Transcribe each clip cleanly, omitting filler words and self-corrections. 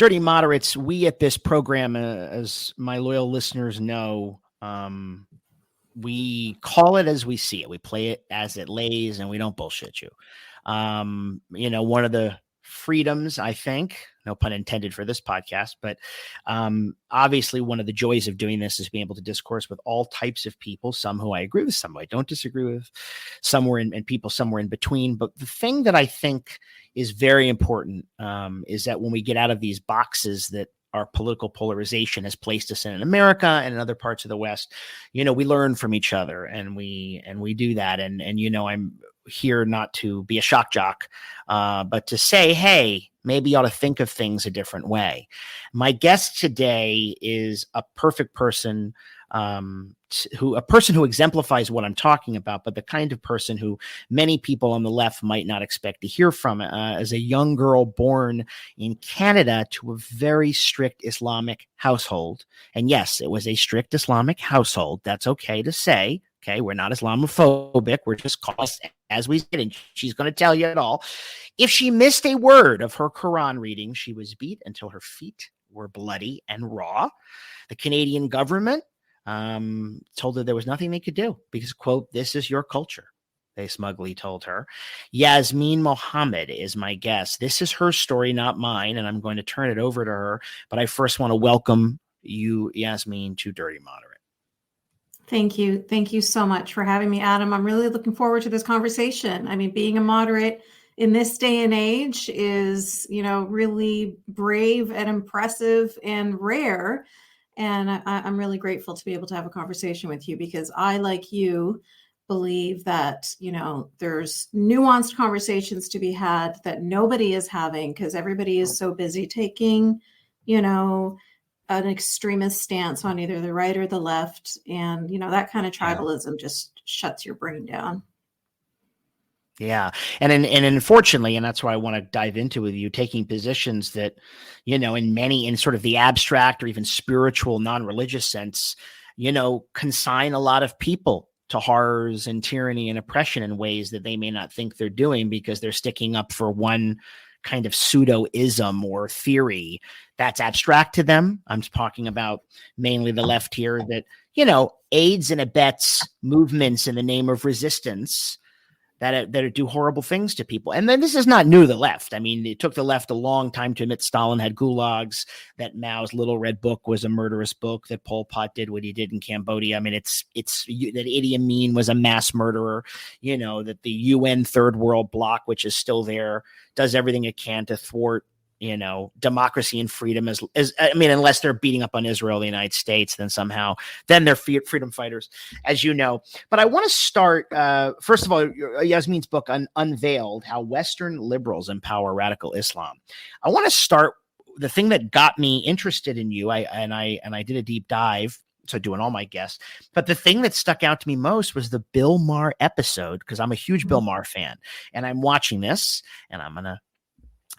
Dirty Moderates, we at this program, as my loyal listeners know, we call it as we see it. We play it as it lays, and we don't bullshit you. One of the freedoms, I think, no pun intended for this podcast, but obviously one of the joys of doing this is being able to discourse with all types of people, some who I agree with, some who I don't disagree with, and people somewhere in between. But the thing that I think is very important is that when we get out of these boxes that our political polarization has placed us in America and in other parts of the West, we learn from each other, and we do that. And I'm here not to be a shock jock, but to say, hey, maybe you ought to think of things a different way. My guest today is a perfect person, a person who exemplifies what I'm talking about, but the kind of person who many people on the left might not expect to hear from. As a young girl born in Canada to a very strict Islamic household. And yes, it was a strict Islamic household. That's okay to say. Okay, we're not Islamophobic. We're just called as we said, and she's going to tell you it all. If she missed a word of her Koran reading, she was beat until her feet were bloody and raw. The Canadian government told her there was nothing they could do because, quote, this is your culture, they smugly told her. Yasmine Mohammed is my guest. This is her story, not mine, and I'm going to turn it over to her. But I first want to welcome you, Yasmine, to Dirty Moderate. Thank you. Thank you so much for having me, Adam. I'm really looking forward to this conversation. I mean, being a moderate in this day and age is, really brave and impressive and rare. And I'm really grateful to be able to have a conversation with you because I, like you, believe that, there's nuanced conversations to be had that nobody is having because everybody is so busy taking, an extremist stance on either the right or the left. And, that kind of tribalism just shuts your brain down. Yeah. And unfortunately, and that's why I want to dive into with you, taking positions that, in sort of the abstract or even spiritual, non-religious sense, consign a lot of people to horrors and tyranny and oppression in ways that they may not think they're doing because they're sticking up for one kind of pseudo-ism or theory that's abstract to them. I'm talking about mainly the left here that, aids and abets movements in the name of resistance that do horrible things to people. And then this is not new to the left. I mean, it took the left a long time to admit Stalin had gulags, that Mao's Little Red Book was a murderous book, that Pol Pot did what he did in Cambodia. I mean, it's that Idi Amin was a mass murderer, that the UN Third World Bloc, which is still there, does everything it can to thwart democracy and freedom unless they're beating up on Israel, the United States, then they're freedom fighters, as you know. But I want to start, first of all, Yasmine's book, Unveiled, How Western Liberals Empower Radical Islam. I want to start, the thing that got me interested in you, I did a deep dive, so doing all my guests, but the thing that stuck out to me most was the Bill Maher episode, because I'm a huge Bill Maher fan, and I'm watching this, and I'm going to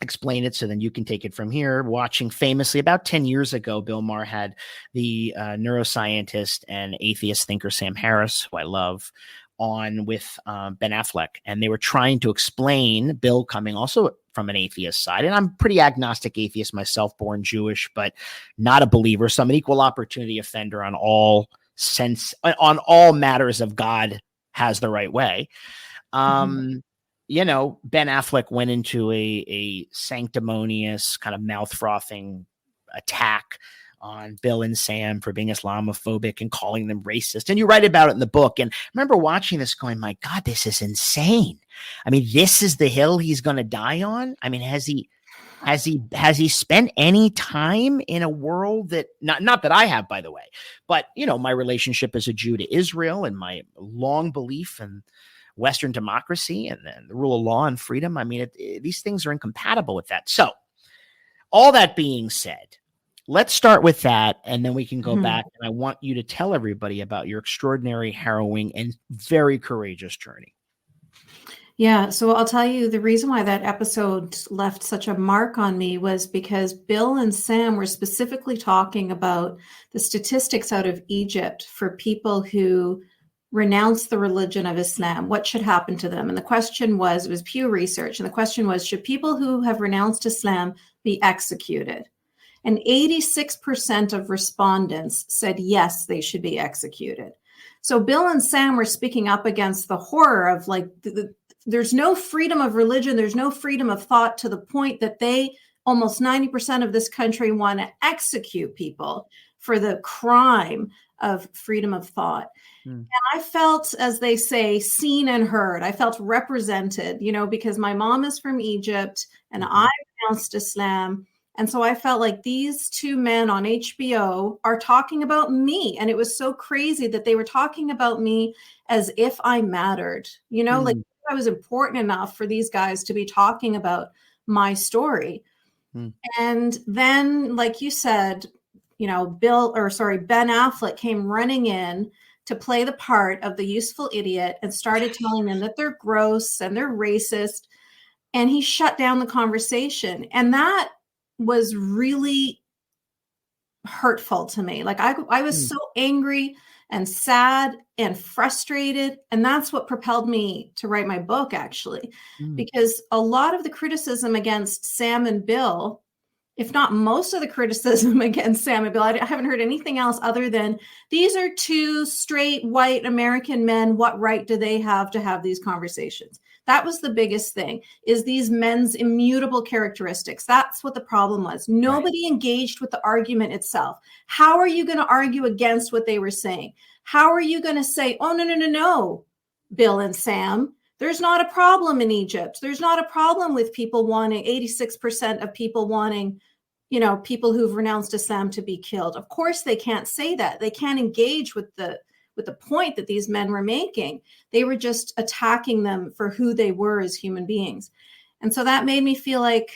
explain it so then you can take it from here. Watching famously about 10 years ago, Bill Maher had the neuroscientist and atheist thinker Sam Harris, who I love, on with Ben Affleck. And they were trying to explain, Bill coming also from an atheist side. And I'm pretty agnostic atheist myself, born Jewish, but not a believer. So I'm an equal opportunity offender on all matters of God has the right way. Ben Affleck went into a sanctimonious kind of mouth frothing attack on Bill and Sam for being Islamophobic and calling them racist. And you write about it in the book. And I remember watching this going, my God, this is insane. I mean, this is the hill he's going to die on. I mean, has he spent any time in a world that not that I have, by the way, but my relationship as a Jew to Israel and my long belief in Western democracy and then the rule of law and freedom. I mean, these things are incompatible with that. So all that being said, let's start with that. And then we can go back. And I want you to tell everybody about your extraordinary, harrowing, and very courageous journey. Yeah. So I'll tell you the reason why that episode left such a mark on me was because Bill and Sam were specifically talking about the statistics out of Egypt for people who renounce the religion of Islam, what should happen to them? And the question was, it was Pew Research, and the question was, should people who have renounced Islam be executed? and 86% of respondents said yes, they should be executed. So Bill and Sam were speaking up against the horror of like, there's no freedom of religion, there's no freedom of thought, to the point that they, almost 90% of this country, want to execute people for the crime of freedom of thought. And I felt, as they say, seen and heard. I felt represented, because my mom is from Egypt and I renounced Islam. And so I felt like these two men on HBO are talking about me. And it was so crazy that they were talking about me as if I mattered, like I was important enough for these guys to be talking about my story. And then, like you said, Ben Affleck came running in to play the part of the useful idiot and started telling them that they're gross and they're racist. And he shut down the conversation. And that was really hurtful to me. Like I was so angry and sad and frustrated. And that's what propelled me to write my book, actually, because a lot of the criticism against Sam and Bill, if not most of the criticism against Sam and Bill, I haven't heard anything else other than these are two straight white American men. What right do they have to have these conversations? That was the biggest thing, is these men's immutable characteristics. That's what the problem was. Nobody engaged with the argument itself. How are you going to argue against what they were saying? How are you going to say, oh, no, Bill and Sam, there's not a problem in Egypt. There's not a problem with people wanting, 86% of people wanting, people who've renounced Islam to be killed. Of course, they can't say that. They can't engage with the point that these men were making. They were just attacking them for who they were as human beings. And so that made me feel like,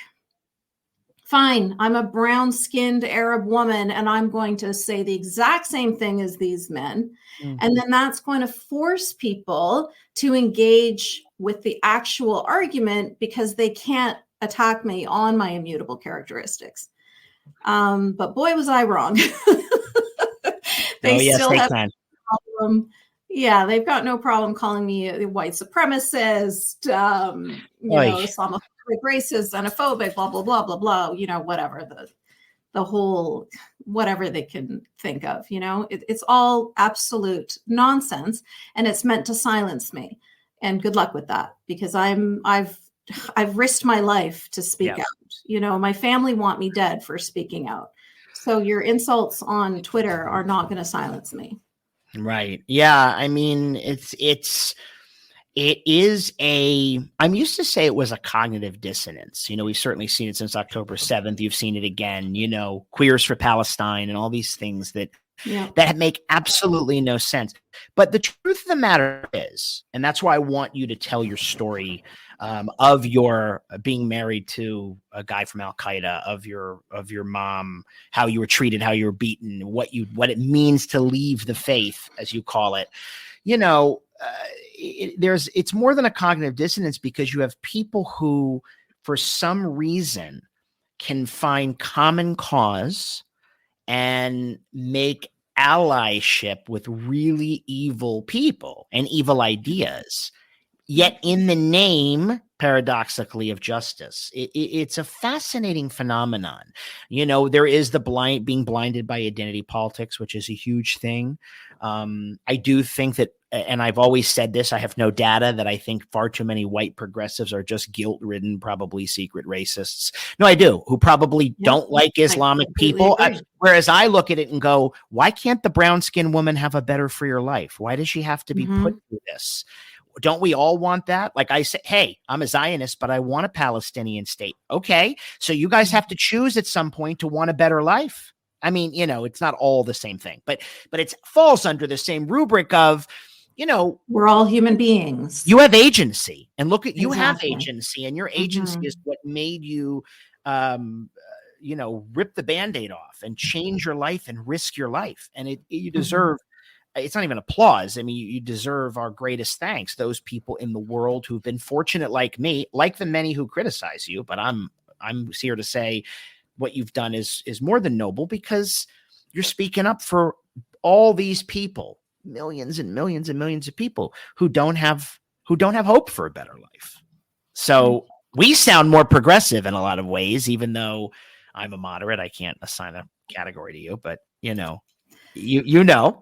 fine, I'm a brown-skinned Arab woman, and I'm going to say the exact same thing as these men. And then that's going to force people to engage with the actual argument, because they can't attack me on my immutable characteristics. But boy, was I wrong. They still have problem. Yeah, they've got no problem calling me a white supremacist, Islamophobic, racist, xenophobic, blah, blah, blah, blah, blah, whatever, the whole, whatever they can think of, it's all absolute nonsense, and it's meant to silence me. And good luck with that, because I've risked my life to speak out. My family want me dead for speaking out. So your insults on Twitter are not going to silence me. Right. Yeah. I mean, I'm used to say it was a cognitive dissonance. We've certainly seen it since October 7th. You've seen it again, Queers for Palestine and all these things that make absolutely no sense. But the truth of the matter is, and that's why I want you to tell your story of your being married to a guy from Al Qaeda, of your mom, how you were treated, how you were beaten, what it means to leave the faith, as you call it. It's more than a cognitive dissonance, because you have people who, for some reason, can find common cause and make allyship with really evil people and evil ideas, yet in the name, paradoxically, of justice. It's a fascinating phenomenon. There is the being blinded by identity politics, which is a huge thing. I do think that, and I've always said this, I have no data, that I think far too many white progressives are just guilt-ridden, probably secret racists. No, I do, who probably don't like Islamic people. Whereas I look at it and go, why can't the brown-skinned woman have a better, freer life? Why does she have to be put through this? Don't we all want that? Like I say, hey, I'm a Zionist, but I want a Palestinian state. Okay, so you guys have to choose at some point to want a better life. I mean, it's not all the same thing, but it falls under the same rubric of, we're all human beings. You have agency, and look at, you have agency, and your agency is what made you, rip the Band-Aid off and change your life and risk your life. And you deserve, it's not even applause. I mean, you deserve our greatest thanks. Those people in the world who've been fortunate, like me, like the many who criticize you, but I'm here to say what you've done is more than noble, because you're speaking up for all these people, millions and millions and millions of people who don't have hope for a better life. So we sound more progressive in a lot of ways, even though I'm a moderate. I can't assign a category to you, but you know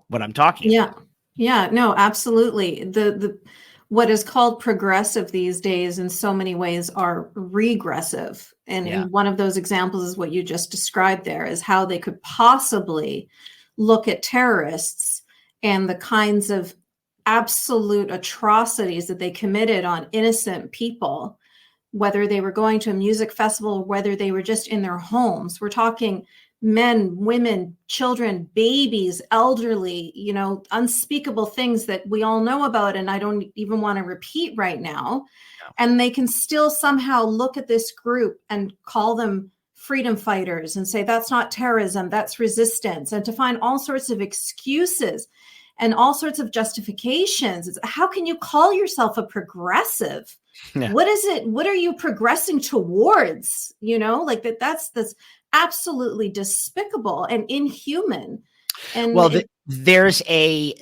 what I'm talking about. Yeah, no, absolutely. The what is called progressive these days in so many ways are regressive. And one of those examples is what you just described there, is how they could possibly look at terrorists and the kinds of absolute atrocities that they committed on innocent people, whether they were going to a music festival, whether they were just in their homes. We're talking men, women, children, babies, elderly, unspeakable things that we all know about, and I don't even want to repeat right now. Yeah. And they can still somehow look at this group and call them freedom fighters and say, that's not terrorism, that's resistance, and to find all sorts of excuses and all sorts of justifications. How can you call yourself a progressive? Yeah. What is it? What are you progressing towards? That's absolutely despicable and inhuman. And well, there's a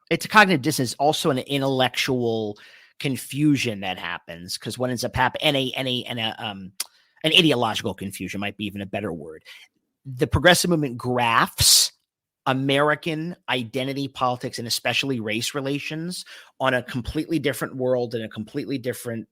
it's a cognitive dissonance, also an intellectual confusion that happens, because what ends up happening, an ideological confusion might be even a better word. The progressive movement grafts American identity politics and especially race relations on a completely different world and a completely different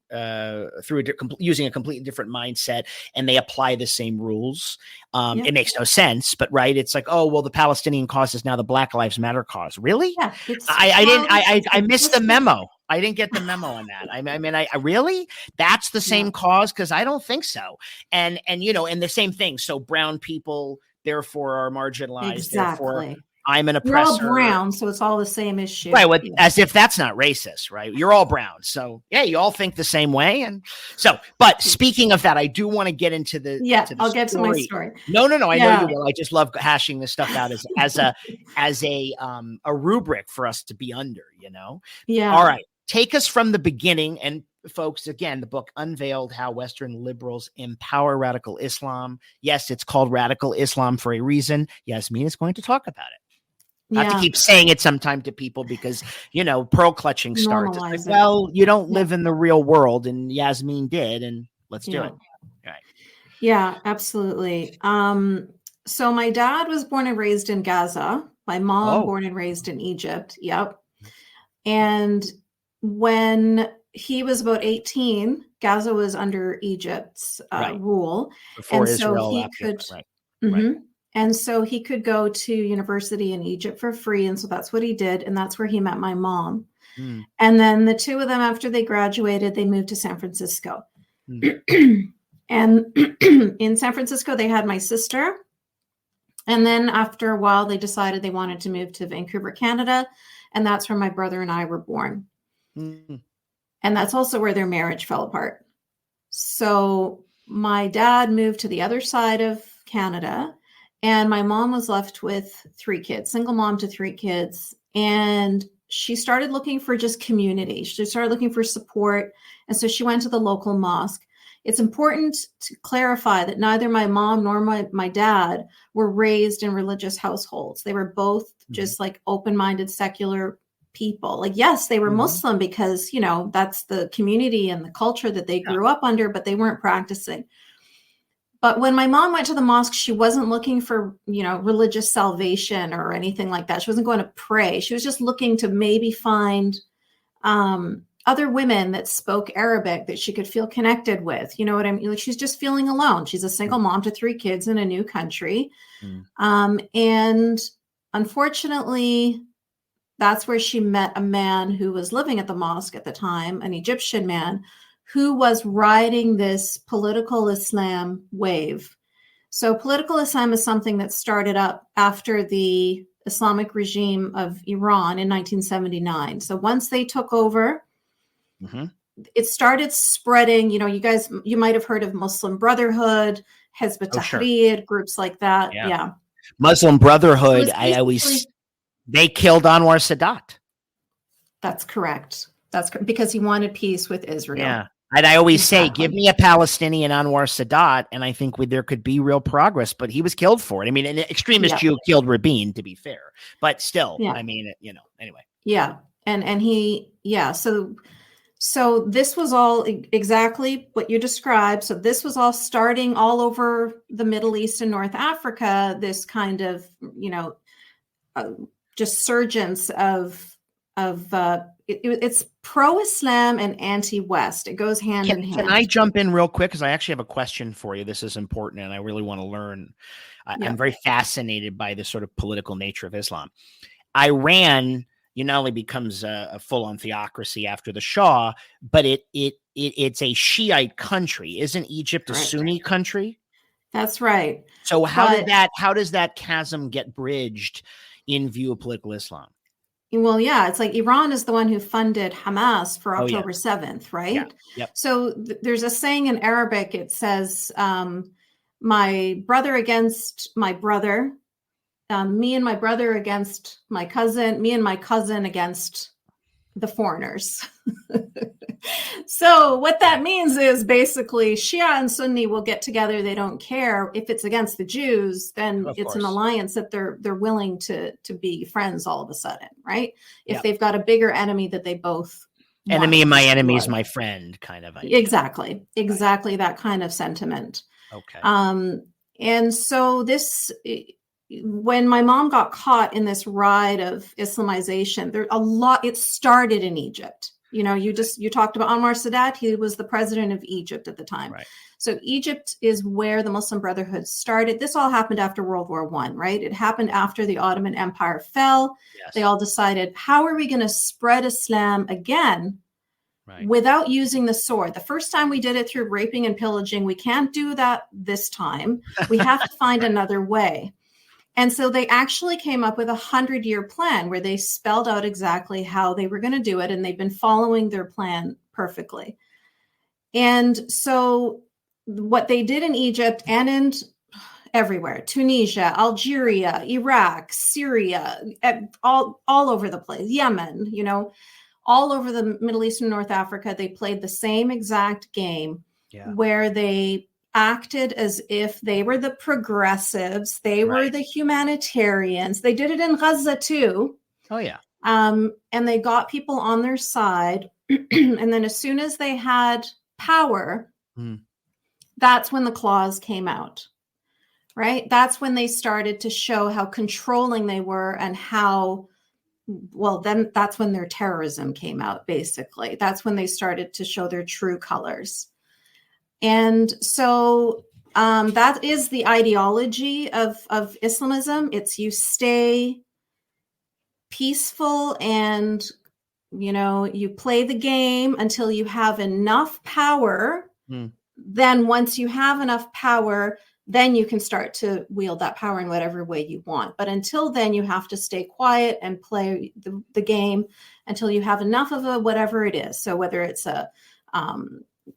using a completely different mindset, and they apply the same rules. It makes no sense, but right, it's like, oh well, the Palestinian cause is now the Black Lives Matter cause. Really? Yeah, I missed the memo. I didn't get the memo on that. I really, that's the same cause? Because I don't think so. And and the same thing. So brown people therefore are marginalized. Exactly. Therefore, I'm an oppressor. You're all brown, so it's all the same issue. Right. Well, as if that's not racist, right? You're all brown. So yeah, you all think the same way. And so, but speaking of that, I do want to get into the I'll get to my story. No. I know you will. I just love hashing this stuff out as a rubric for us to be under, Yeah. All right. Take us from the beginning. And folks, again, the book Unveiled, How Western Liberals Empower Radical Islam. Yes, it's called Radical Islam for a reason. Yasmine is going to talk about it. Not to keep saying it sometime to people because, pearl clutching starts. It's like, well, you don't live in the real world, and Yasmine did, and let's do it. All right. Yeah, absolutely. So my dad was born and raised in Gaza. My mom born and raised in Egypt. Yep. And when he was about 18, Gaza was under Egypt's rule. Before Israel, he could, right. And so he could go to university in Egypt for free. And so that's what he did. And that's where he met my mom. Mm. And then the two of them, after they graduated, they moved to San Francisco. Mm. And in San Francisco, they had my sister. And then after a while, they decided they wanted to move to Vancouver, Canada. And that's where my brother and I were born. Mm. And that's also where their marriage fell apart. So my dad moved to the other side of Canada, and my mom was left with 3 kids, single mom to 3 kids. And she started looking for just community. She started looking for support. And so she went to the local mosque. It's important to clarify that neither my mom nor my dad were raised in religious households. They were both just like open-minded, secular people. Like, yes, they were Muslim because, that's the community and the culture that they grew up under, but they weren't practicing. But when my mom went to the mosque, she wasn't looking for, religious salvation or anything like that. She wasn't going to pray. She was just looking to maybe find other women that spoke Arabic that she could feel connected with. You know what I mean? Like, she's just feeling alone. She's a single mom to 3 kids in a new country. And unfortunately, that's where she met a man who was living at the mosque at the time, an Egyptian man, who was riding this political Islam wave. So political Islam is something that started up after the Islamic regime of Iran in 1979. So once they took over, it started spreading. You might have heard of Muslim Brotherhood, Hezb Tahrir, groups like that. Yeah. Muslim Brotherhood, they killed Anwar Sadat. That's correct. Because he wanted peace with Israel. Yeah. And I always say, give me a Palestinian Anwar Sadat, and I think there could be real progress, but he was killed for it. I mean, an extremist Jew killed Rabin, to be fair, but still, anyway. Yeah. And he, so So this was all exactly what you described. So this was all starting all over the Middle East and North Africa, this kind of, just surgence it's pro-Islam and anti-West. It goes hand in hand. Can I jump in real quick? Because I actually have a question for you. This is important, and I really want to learn. I'm very fascinated by the sort of political nature of Islam. Iran, not only becomes a full-on theocracy after the Shah, but it's a Shiite country. Isn't Egypt a Sunni country? That's right. So how does that chasm get bridged in view of political Islam? Well, yeah, it's like Iran is the one who funded Hamas for October 7th, right? Yeah. Yep. So there's a saying in Arabic, it says, my brother against my brother, me and my brother against my cousin, me and my cousin against the foreigners. So what that means is basically Shia and Sunni will get together. They don't care if it's against the Jews, then it's an alliance that they're willing to be friends all of a sudden, right? If they've got a bigger enemy that they both enemy of my enemy is my friend kind of idea. Exactly that kind of sentiment. Okay. And so when my mom got caught in this ride of Islamization, it started in Egypt. You talked about Anwar Sadat. He was the president of Egypt at the time. Right. So Egypt is where the Muslim Brotherhood started. This all happened after World War I, right? It happened after the Ottoman Empire fell. Yes. They all decided, how are we going to spread Islam again without using the sword? The first time we did it through raping and pillaging. We can't do that this time. We have to find another way. And so they actually came up with a 100-year plan where they spelled out exactly how they were going to do it. And they've been following their plan perfectly. And so what they did in Egypt and everywhere, Tunisia, Algeria, Iraq, Syria, all over the place, Yemen, all over the Middle East and North Africa, they played the same exact game where they acted as if they were the progressives, they were the humanitarians. They did it in Gaza too. Oh yeah. And they got people on their side. And then as soon as they had power, that's when the claws came out, right? That's when they started to show how controlling they were and then that's when their terrorism came out, basically. That's when they started to show their true colors. And so that is the ideology of Islamism. It's you stay peaceful and, you play the game until you have enough power. Then once you have enough power, then you can start to wield that power in whatever way you want. But until then, you have to stay quiet and play the game until you have enough of a whatever it is. So whether it's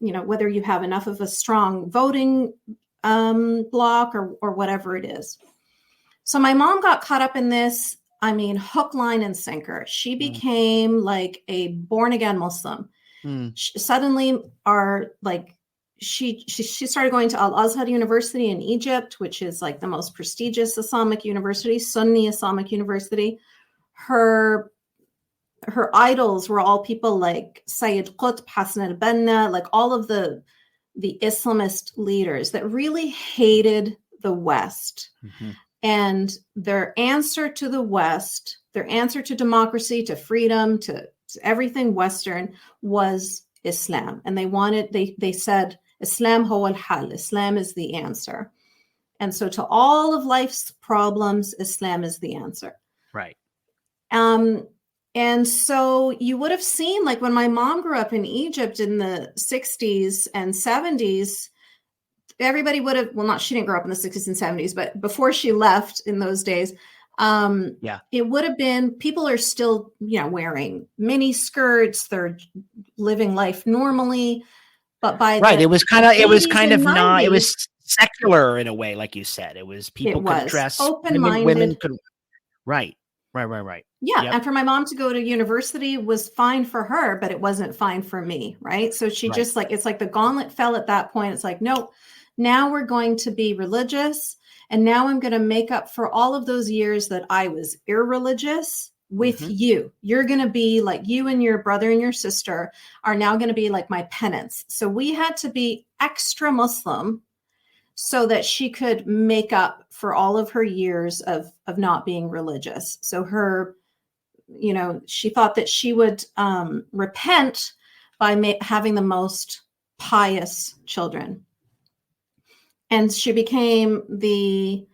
whether you have enough of a strong voting block or whatever it is. So my mom got caught up in this, hook, line, and sinker. She became like a born-again Muslim. She started going to Al-Azhar University in Egypt, which is like the most prestigious Islamic university, Sunni Islamic university. Her idols were all people like Sayyid Qutb, Hassan al-Banna, like all of the Islamist leaders that really hated the West. And their answer to the West, their answer to democracy, to freedom, to everything Western was Islam. And they said, Islam huwa al-hal, Islam is the answer. And so to all of life's problems, Islam is the answer. Right. And so you would have seen, like when my mom grew up in Egypt in the 60s and 70s, everybody would have, she didn't grow up in the 60s and 70s, but before she left in those days, it would have been, people are still, wearing mini skirts, they're living life normally, but by it was kind of secular in a way, like you said. It was people could dress, open-minded. Women could, right. Yeah. Yep. And for my mom to go to university was fine for her, but it wasn't fine for me. Right. So she just it's like the gauntlet fell at that point. It's like, no, now we're going to be religious. And now I'm going to make up for all of those years that I was irreligious with you. You're going to be like, you and your brother and your sister are now going to be like my penance. So we had to be extra Muslim so that she could make up for all of her years of not being religious. So her, she thought that she would repent by having the most pious children. And she became the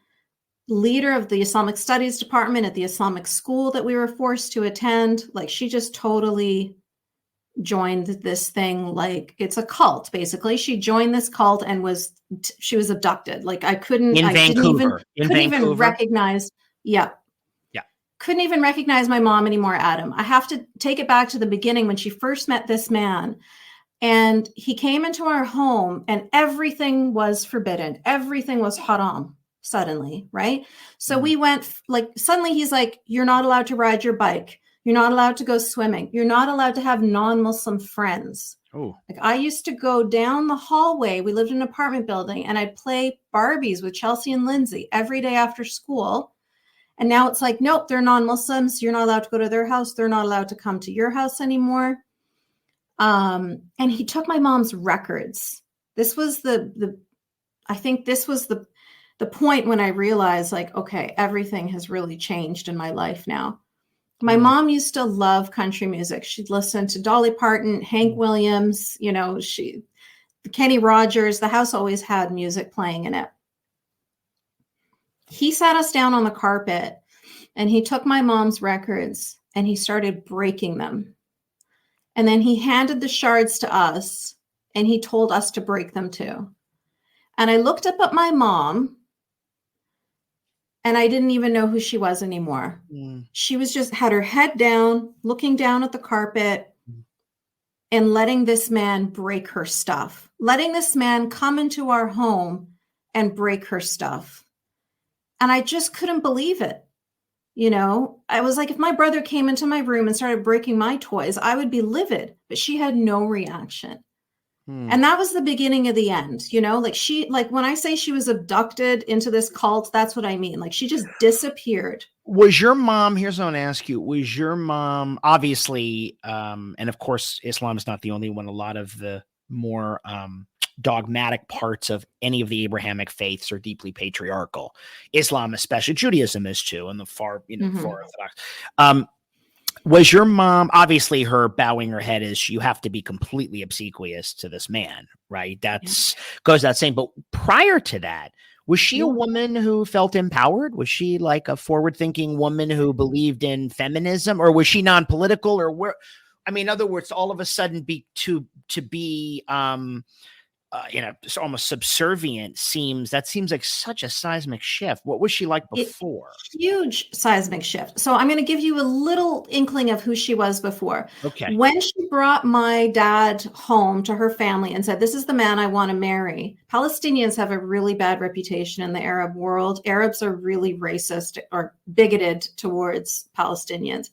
leader of the Islamic studies department at the Islamic school that we were forced to attend. Like, she just totally joined this thing. Like, it's a cult, basically. She joined this cult and she was abducted. Like, couldn't even recognize. Yeah. Couldn't even recognize my mom anymore, Adam. I have to take it back to the beginning when she first met this man. And he came into our home and everything was forbidden. Everything was haram suddenly, right? So we went, like, suddenly he's like, you're not allowed to ride your bike. You're not allowed to go swimming. You're not allowed to have non-Muslim friends. Oh. Like, I used to go down the hallway. We lived in an apartment building and I'd play Barbies with Chelsea and Lindsay every day after school. And now it's like, nope, they're non-Muslims. You're not allowed to go to their house. They're not allowed to come to your house anymore. And he took my mom's records. This was I think this was the point when I realized, like, okay, everything has really changed in my life now. My mom used to love country music. She'd listen to Dolly Parton, Hank Williams, Kenny Rogers. The house always had music playing in it. He sat us down on the carpet and he took my mom's records and he started breaking them. And then he handed the shards to us and he told us to break them too. And I looked up at my mom and I didn't even know who she was anymore. She was just had her head down, looking down at the carpet and letting this man break her stuff, letting this man come into our home and break her stuff. And I just couldn't believe it. I was like, if my brother came into my room and started breaking my toys, I would be livid, but she had no reaction. And that was the beginning of the end, like when I say she was abducted into this cult, that's what I mean. Like, she just disappeared. Was your mom, here's what I want to ask you, was your mom, obviously, and of course, Islam is not the only one, a lot of the more dogmatic parts of any of the Abrahamic faiths are deeply patriarchal. Islam, especially, Judaism is too, and the far Orthodox. Was your mom, obviously her bowing her head is you have to be completely obsequious to this man, right? That's goes without saying. But prior to that, was she a woman who felt empowered? Was she like a forward-thinking woman who believed in feminism, or was she non-political, or where? I mean, in other words, all of a sudden to be almost subservient seems like such a seismic shift. What was she like before? Huge seismic shift. So I'm going to give you a little inkling of who she was before. Okay. When she brought my dad home to her family and said, this is the man I want to marry. Palestinians have a really bad reputation in the Arab world. Arabs are really racist or bigoted towards Palestinians.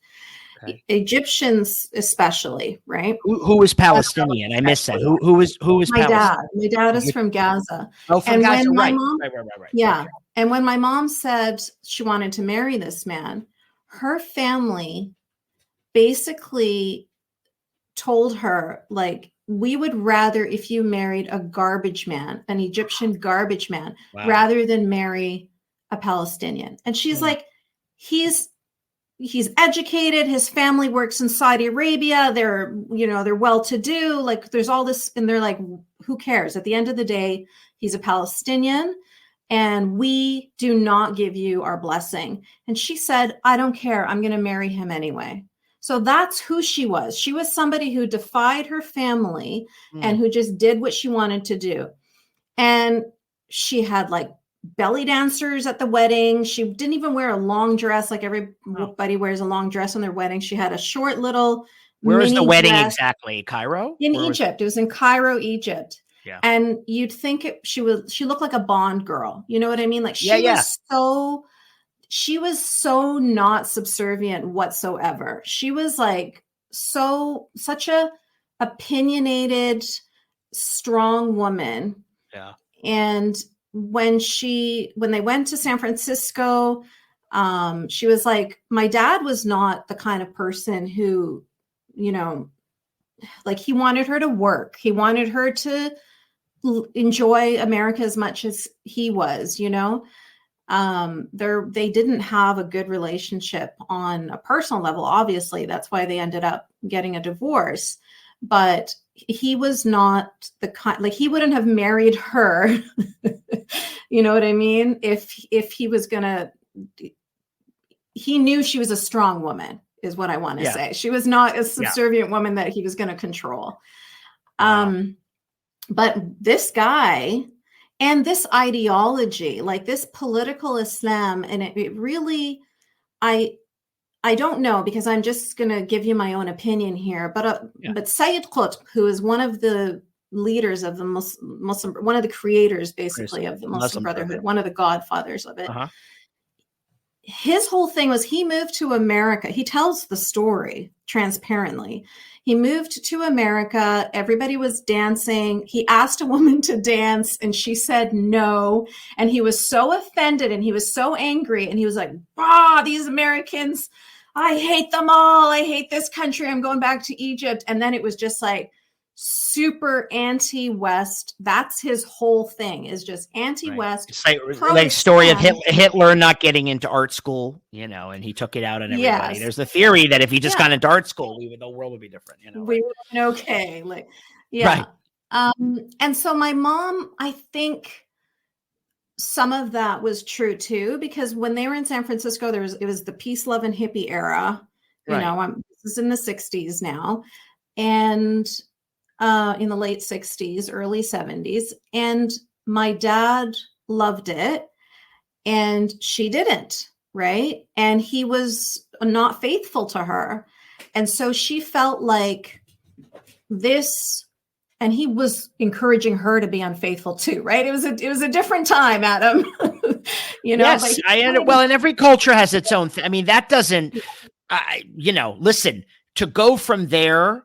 Okay. Egyptians especially, right? Who is Palestinian? I missed that. Who is my Palestinian? dad? My dad is from Gaza. Oh, from Gaza, right. Yeah. Okay. And when my mom said she wanted to marry this man, her family basically told her, like, we would rather if you married a garbage man, an Egyptian garbage man, rather than marry a Palestinian. And she's like, he's educated. His family works in Saudi Arabia. They're well-to-do. Like, there's all this, and they're like, who cares? At the end of the day, he's a Palestinian and we do not give you our blessing. And she said, I don't care. I'm going to marry him anyway. So that's who she was. She was somebody who defied her family and who just did what she wanted to do. And she had like belly dancers at the wedding. She didn't even wear a long dress like everybody wears a long dress on their wedding. She had a short little Where is the wedding exactly? Cairo? In Egypt. It was in Cairo, Egypt. Yeah. And you'd think she looked like a Bond girl. You know what I mean? Like, she was so not subservient whatsoever. She was like such a opinionated, strong woman. Yeah. And when they went to San Francisco, She was like, my dad was not the kind of person who, you know, like he wanted her to work. He wanted her to enjoy America as much as he was, you know. They didn't have a good relationship on a personal level. Obviously, that's why they ended up getting a divorce. But he was not the kind, like he wouldn't have married her. You know what I mean? If he was gonna, he knew she was a strong woman, is what I want to say. She was not a subservient woman that he was going to control. Wow. But this guy and this ideology, like this political Islam, and it really, I don't know, because I'm just going to give you my own opinion here. But Sayyid Qutb, who is one of the leaders of the Muslim, one of the creators, basically, of the Muslim Brotherhood, one of the godfathers of it. His whole thing was he moved to America. He tells the story transparently. He moved to America. Everybody was dancing. He asked a woman to dance and she said no. And he was so offended and he was so angry. And he was like, these Americans, I hate them all. I hate this country. I'm going back to Egypt. And then it was just like super anti-West. That's his whole thing, is just anti-West. Right. It's like story of Hitler not getting into art school, you know, and he took it out on everybody. Yes. There's the theory that if he just got into art school, the world would be different, you know. We would have been okay. Like, yeah. Right. And so my mom, I think some of that was true too, because when they were in San Francisco, it was the peace, love, and hippie era. You know, this is in the 60s now. And in the late 60s, early 70s. And my dad loved it and she didn't, right? And he was not faithful to her. And so she felt like this, and he was encouraging her to be unfaithful too, right? It was a different time, Adam. You know, yes, well, and every culture has its own thing. I mean, that doesn't, you know, listen, to go from there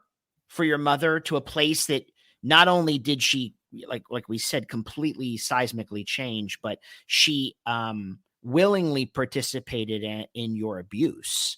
for your mother to a place that not only did she, like we said, completely seismically change, but she willingly participated in your abuse.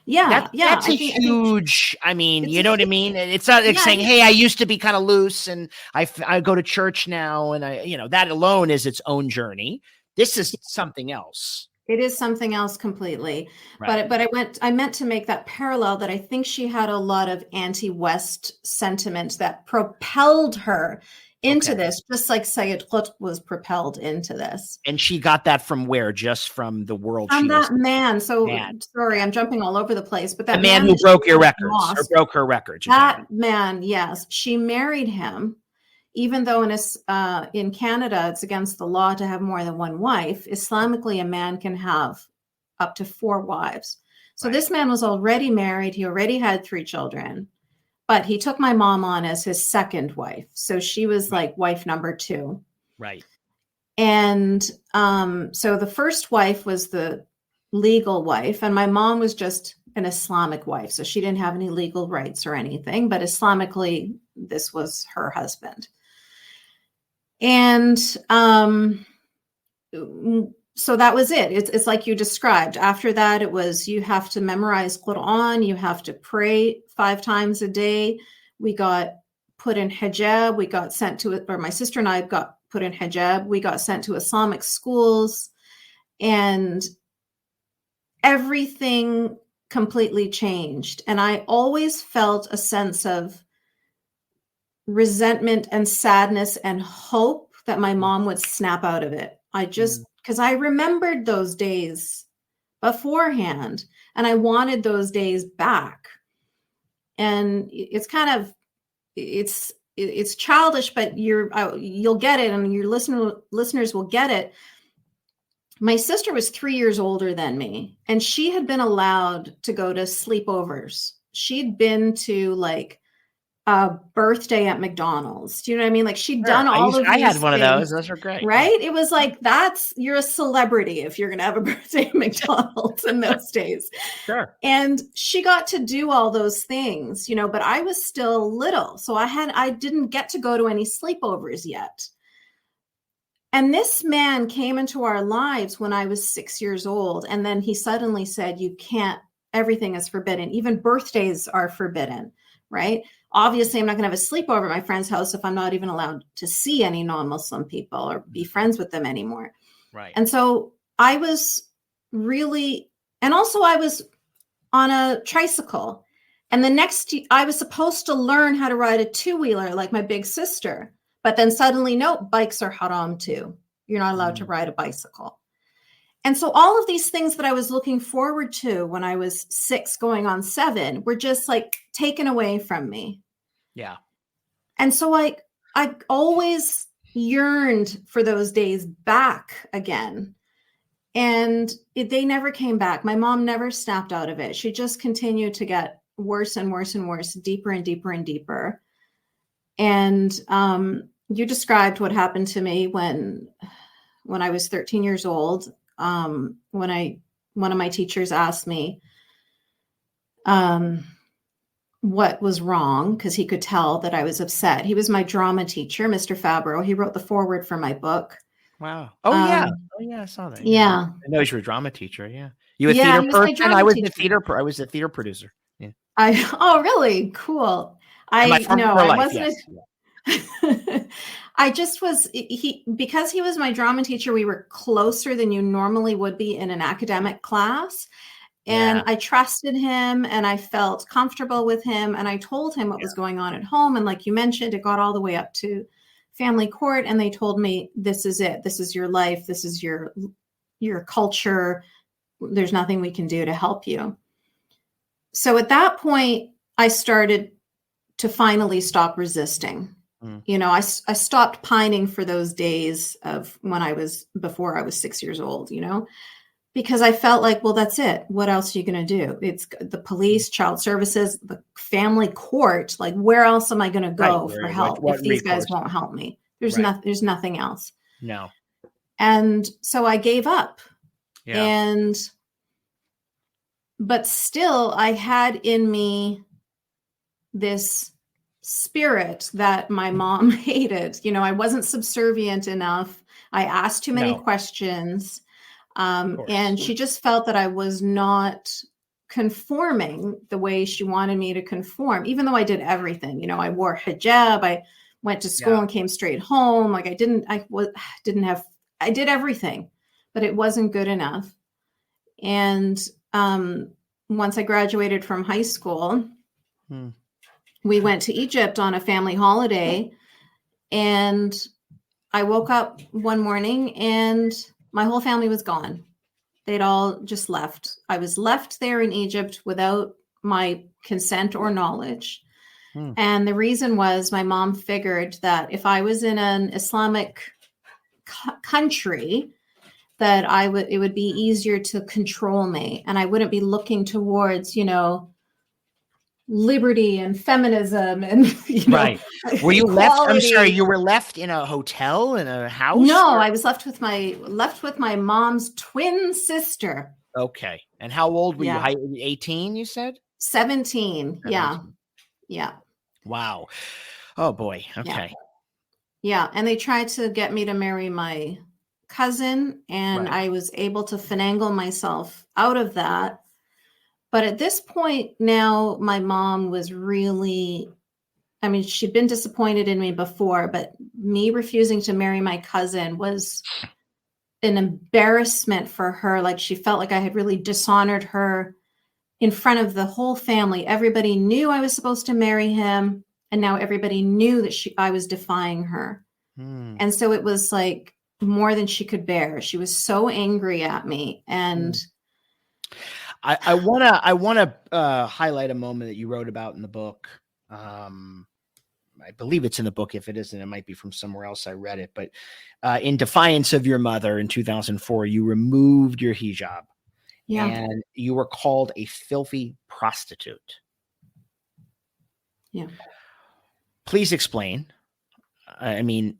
That's a huge, I mean, you know what I mean? It's not like saying, hey, I used to be kind of loose and I go to church now. And you know, that alone is its own journey. This is something else. It is something else completely. Right. But I meant to make that parallel that I think she had a lot of anti-West sentiment that propelled her into this, just like Sayyid Qutb was propelled into this. And she got that from where? Just from the world. From that man. So sorry, I'm jumping all over the place, but that the man who broke your records or broke her records. That man, yes. She married him. Even though in Canada, it's against the law to have more than one wife, Islamically, a man can have up to 4 wives. So this man was already married. He already had 3 children, but he took my mom on as his second wife. So she was like wife number 2. Right. And so the first wife was the legal wife, and my mom was just an Islamic wife. So she didn't have any legal rights or anything, but Islamically, this was her husband. And so that was it. It's like you described. After that, it was, you have to memorize Quran. You have to pray 5 times a day. We got put in hijab. We got sent to it, or my sister and I got put in hijab. We got sent to Islamic schools, and everything completely changed. And I always felt a sense of resentment and sadness and hope that my mom would snap out of it. I just, because I remembered those days beforehand and I wanted those days back. And it's kind of, it's childish, but you'll get it, and your listeners will get it. My sister was 3 years older than me, and she had been allowed to go to sleepovers. She'd been to like a birthday at McDonald's. Do you know what I mean? Like she'd done all of these I had one things, of those. Those are great. Right? It was like, you're a celebrity if you're going to have a birthday at McDonald's in those days. Sure. And she got to do all those things, you know, but I was still little. So I didn't get to go to any sleepovers yet. And this man came into our lives when I was 6 years old. And then he suddenly said, you can't, everything is forbidden. Even birthdays are forbidden, right? Obviously, I'm not going to have a sleepover at my friend's house if I'm not even allowed to see any non-Muslim people or be friends with them anymore. Right. And so I was really, and also I was on a tricycle. And the next, I was supposed to learn how to ride a two-wheeler like my big sister. But then suddenly, no, bikes are haram too. You're not allowed to ride a bicycle. And so all of these things that I was looking forward to when I was 6 going on 7 were just like taken away from me. Yeah. And so I always yearned for those days back again. And they never came back. My mom never snapped out of it. She just continued to get worse and worse and worse, deeper and deeper and deeper. And you described what happened to me when I was 13 years old. When one of my teachers asked me what was wrong, because he could tell that I was upset. He was my drama teacher, Mr. Fabro. He wrote the foreword for my book. Wow. Oh yeah. I saw that. Yeah. I know you're a drama teacher. Yeah. You a Yeah, theater he was my person? drama I was teacher. I was a theater producer. Yeah. Oh, really? Cool. No, I wasn't. Yes. I just was, because he was my drama teacher, we were closer than you normally would be in an academic class. And Yeah. I trusted him and I felt comfortable with him. And I told him what was going on at home. And like you mentioned, it got all the way up to family court. And they told me, this is it. This is your life. This is your culture. There's nothing we can do to help you. So at that point, I started to finally stop resisting. You know, I stopped pining for those days of before I was 6 years old, you know, because I felt like, well, that's it. What else are you going to do? It's the police, child services, the family court. Like, where else am I going to go for help if these guys won't help me? There's nothing else. No. And so I gave up. Yeah. But still I had in me this spirit that my mom hated. You know, I wasn't subservient enough. I asked too many questions. And she just felt that I was not conforming the way she wanted me to conform, even though I did everything. You know, I wore hijab, I went to school and came straight home. Like I did everything, but it wasn't good enough. And once I graduated from high school, we went to Egypt on a family holiday, and I woke up one morning and my whole family was gone. They'd all just left. I was left there in Egypt without my consent or knowledge. And the reason was my mom figured that if I was in an Islamic country, that it would be easier to control me, and I wouldn't be looking towards, you know, liberty and feminism and Were you equality. left? I'm sorry, you were left in a hotel, in a house? No, I was left with my mom's twin sister. Okay. And how old were Yeah. you? 18, you said? 17. Yeah. Wow. Oh boy. Okay. Yeah. And they tried to get me to marry my cousin, and I was able to finagle myself out of that. But at this point now, my mom was really, I mean, she'd been disappointed in me before, but me refusing to marry my cousin was an embarrassment for her. Like, she felt like I had really dishonored her in front of the whole family. Everybody knew I was supposed to marry him, and now everybody knew that I was defying her. And so it was like more than she could bear. She was so angry at me. And I want to highlight a moment that you wrote about in the book. I believe it's in the book. If it isn't, it might be from somewhere else. I read it, but in defiance of your mother in 2004, you removed your hijab, and you were called a filthy prostitute. Yeah. Please explain. I mean,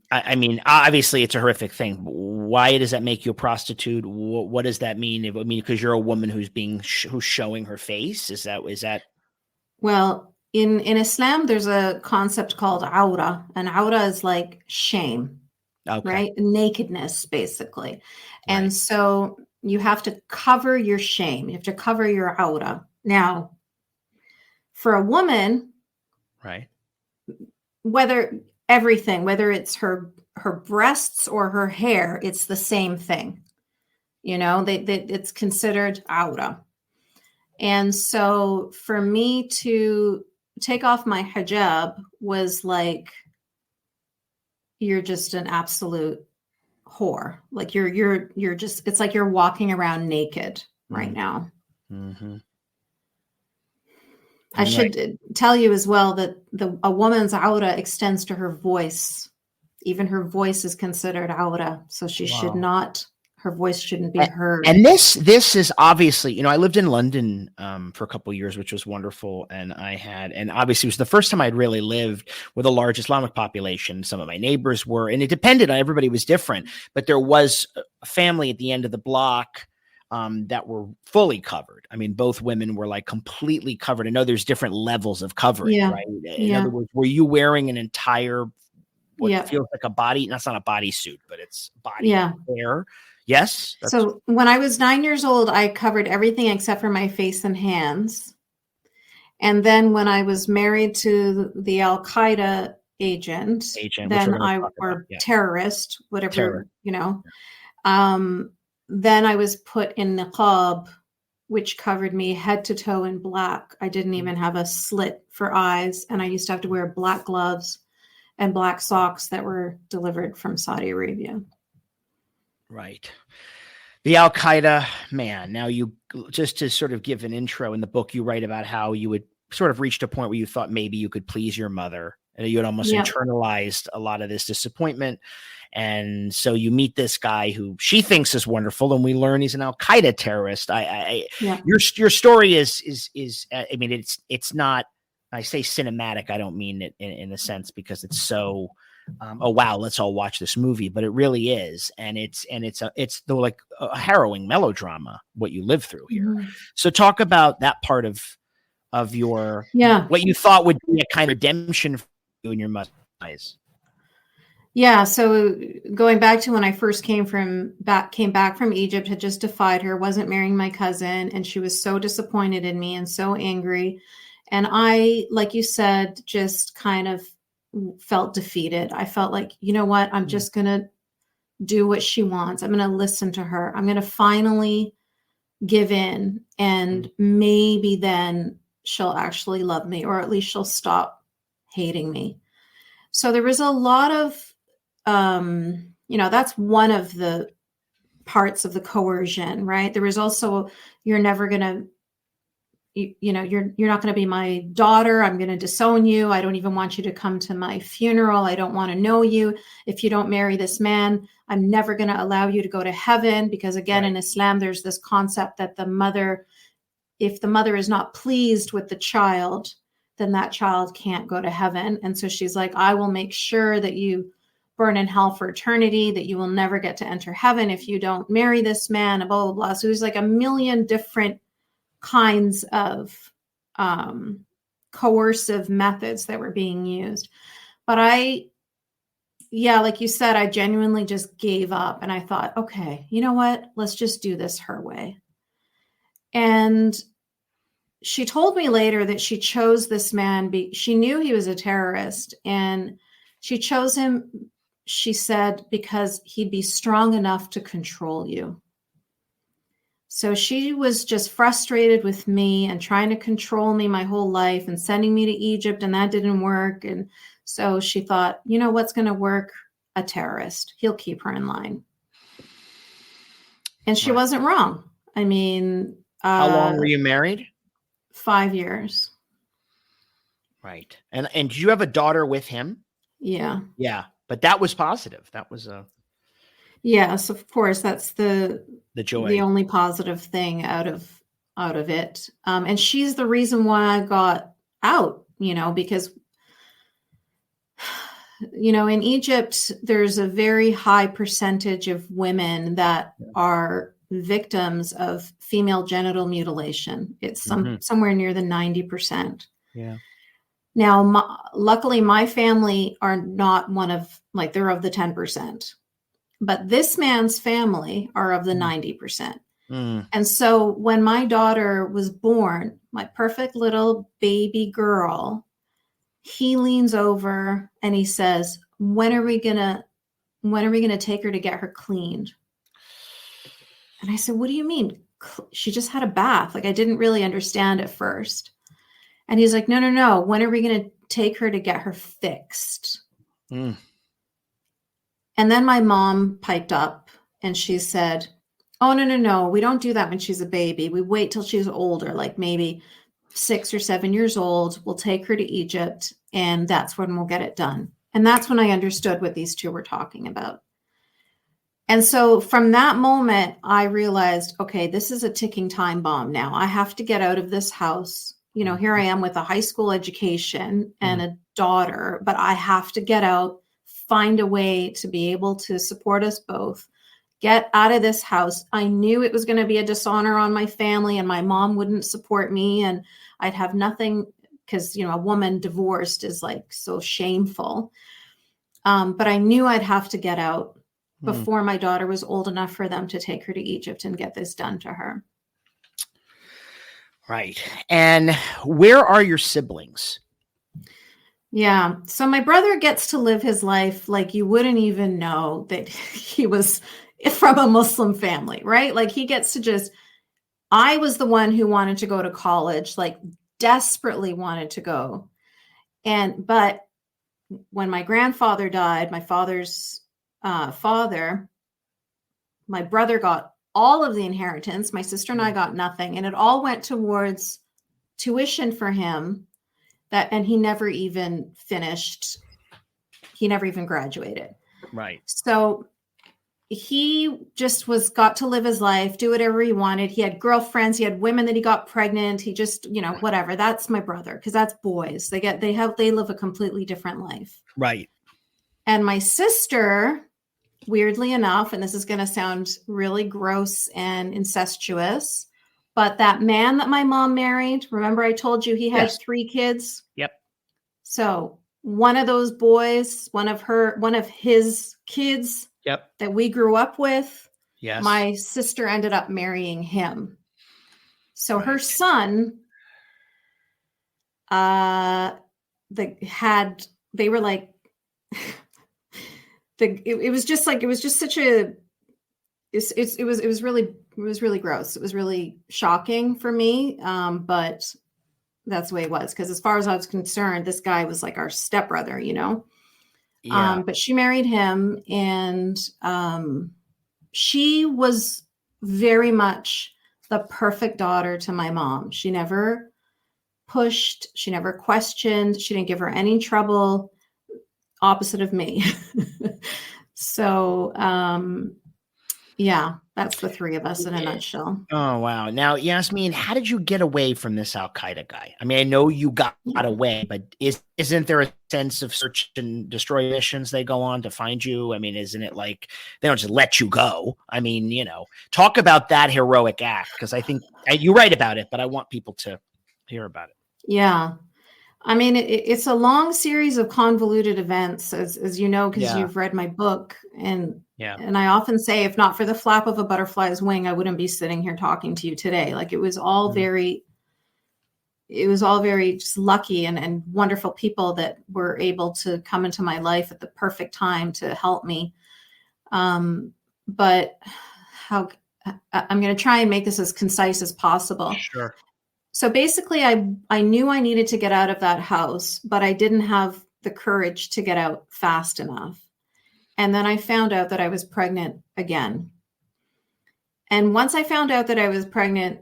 obviously it's a horrific thing. Why does that make you a prostitute? What does that mean? I mean, because you're a woman who's who's showing her face. Is that? Well, in Islam, there's a concept called awra, and awra is like shame. Okay. right? Nakedness, basically. And Right. so you have to cover your shame. You have to cover your aura. Now, for a woman, Right. whether it's her breasts or her hair, it's the same thing. It's considered aura. And so for me to take off my hijab was like, you're just an absolute whore. Like you're just, it's like you're walking around naked right now. Mm-hmm. I Right. should tell you as well that a woman's aura extends to her voice. Even her voice is considered aura. So she should not, her voice shouldn't be heard. And this is obviously, I lived in London for a couple of years, which was wonderful. And obviously it was the first time I'd really lived with a large Islamic population. Some of my neighbors were, and it depended on, everybody was different, but there was a family at the end of the block that were fully covered. I mean, both women were like completely covered. I know there's different levels of covering, right? In other words, were you wearing an entire, what feels like a body? That's not a bodysuit, but it's body hair. Yes. So when I was 9 years old, I covered everything except for my face and hands. And then when I was married to the Al-Qaeda agent, then or terrorist, whatever, then I was put in niqab, which covered me head to toe in black. I didn't even have a slit for eyes. And I used to have to wear black gloves and black socks that were delivered from Saudi Arabia. Right. The Al-Qaeda, man. Now just to sort of give an intro, in the book, you write about how you had sort of reached a point where you thought maybe you could please your mother, and you had almost internalized a lot of this disappointment. And so you meet this guy who she thinks is wonderful, and we learn he's an Al-Qaeda terrorist. Your story is I mean, it's not, I say cinematic, I don't mean it in a sense because it's so, oh wow, let's all watch this movie, but it really is, and it's the like a harrowing melodrama what you live through here. Mm-hmm. So talk about that part of your what you thought would be a kind of redemption for you in your mother's eyes. Yeah, so going back to when I first came back from Egypt, had just defied her, wasn't marrying my cousin, and she was so disappointed in me and so angry, and I, like you said, just kind of felt defeated. I felt like, you know what, I'm just going to do what she wants. I'm going to listen to her. I'm going to finally give in, and maybe then she'll actually love me, or at least she'll stop hating me. So there was a lot of, that's one of the parts of the coercion, right? There was also, you're never going to, you're not going to be my daughter. I'm going to disown you. I don't even want you to come to my funeral. I don't want to know you. If you don't marry this man, I'm never going to allow you to go to heaven, because again, in Islam, there's this concept that if the mother is not pleased with the child, then that child can't go to heaven. And so she's like, I will make sure that you burn in hell for eternity, that you will never get to enter heaven if you don't marry this man, and blah, blah, blah. So there's like a million different kinds of coercive methods that were being used. But like you said, I genuinely just gave up, and I thought, okay, you know what? Let's just do this her way. And she told me later that she chose this man. She knew he was a terrorist, and she chose him, she said, because he'd be strong enough to control you. So she was just frustrated with me and trying to control me my whole life and sending me to Egypt, and that didn't work. And so she thought, you know what's going to work? A terrorist. He'll keep her in line. And she wasn't wrong. I mean, how long were you married? 5 years. Right. And did you have a daughter with him? Yeah. Yeah. But that was positive. That was yes, of course. That's the joy, the only positive thing out of it. And she's the reason why I got out, because, in Egypt, there's a very high percentage of women that are victims of female genital mutilation. It's somewhere near the 90%. Yeah. Now, luckily, my family are not one of, like, they're of the 10%. But this man's family are of the 90%. Mm. And so when my daughter was born, my perfect little baby girl, he leans over and he says, when are we gonna take her to get her cleaned? And I said, what do you mean? She just had a bath. Like, I didn't really understand at first. And he's like, no. When are we going to take her to get her fixed? Mm. And then my mom piped up and she said, oh, no. We don't do that when she's a baby. We wait till she's older, like maybe 6 or 7 years old. We'll take her to Egypt and that's when we'll get it done. And that's when I understood what these two were talking about. And so from that moment, I realized, okay, this is a ticking time bomb now. I have to get out of this house. You know, here I am with a high school education and a daughter, but I have to get out, find a way to be able to support us both, get out of this house. I knew it was going to be a dishonor on my family and my mom wouldn't support me and I'd have nothing because, you know, a woman divorced is like so shameful. But I knew I'd have to get out before my daughter was old enough for them to take her to Egypt and get this done to her. Right. And where are your siblings? Yeah. So my brother gets to live his life like you wouldn't even know that he was from a Muslim family, right? Like he gets to just, I was the one who wanted to go to college, like desperately wanted to go. But when my grandfather died, my father's father, my brother got all of the inheritance. My sister and I got nothing. And it all went towards tuition for him and he never even finished. He never even graduated. Right. So he just got to live his life, do whatever he wanted. He had girlfriends. He had women that he got pregnant. He just, you know, whatever. That's my brother. Cause that's boys. They live a completely different life. Right. And my sister, weirdly enough, and this is going to sound really gross and incestuous, but that man that my mom married, remember I told you he had 3 kids? Yep. So one of those boys, one of his kids that we grew up with, my sister ended up marrying him. So her son, they were like, it was just such a, it was really gross. It was really shocking for me. But that's the way it was. Because as far as I was concerned, this guy was like our stepbrother, you know? Yeah. But she married him and she was very much the perfect daughter to my mom. She never pushed, she never questioned, she didn't give her any trouble, opposite of me. So, yeah, that's the 3 of us in a nutshell. Oh, wow. Now, Yasmine, how did you get away from this Al-Qaeda guy? I mean, I know you got away, but isn't there a sense of search and destroy missions they go on to find you? I mean, isn't it like they don't just let you go? I mean, you know, talk about that heroic act, because I think you write about it, but I want people to hear about it. Yeah. I mean, it's a long series of convoluted events, as you know, because you've read my book. And I often say, if not for the flap of a butterfly's wing, I wouldn't be sitting here talking to you today. Like it was all very just lucky and wonderful people that were able to come into my life at the perfect time to help me. But I'm going to try and make this as concise as possible. Sure. So basically, I knew I needed to get out of that house, but I didn't have the courage to get out fast enough. And then I found out that I was pregnant again. And once I found out that I was pregnant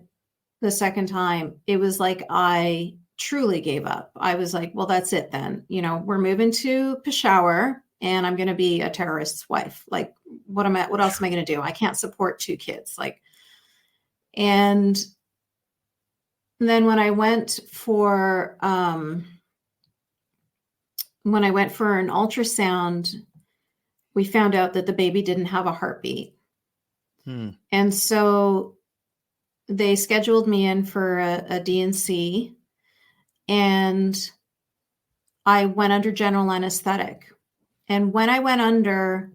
the second time, it was like I truly gave up. I was like, well, that's it then. You know, we're moving to Peshawar and I'm going to be a terrorist's wife. Like, what else am I going to do? I can't support 2 kids. And then when I went for an ultrasound, we found out that the baby didn't have a heartbeat. And so they scheduled me in for a D&C, and I went under general anesthetic. And when I went under,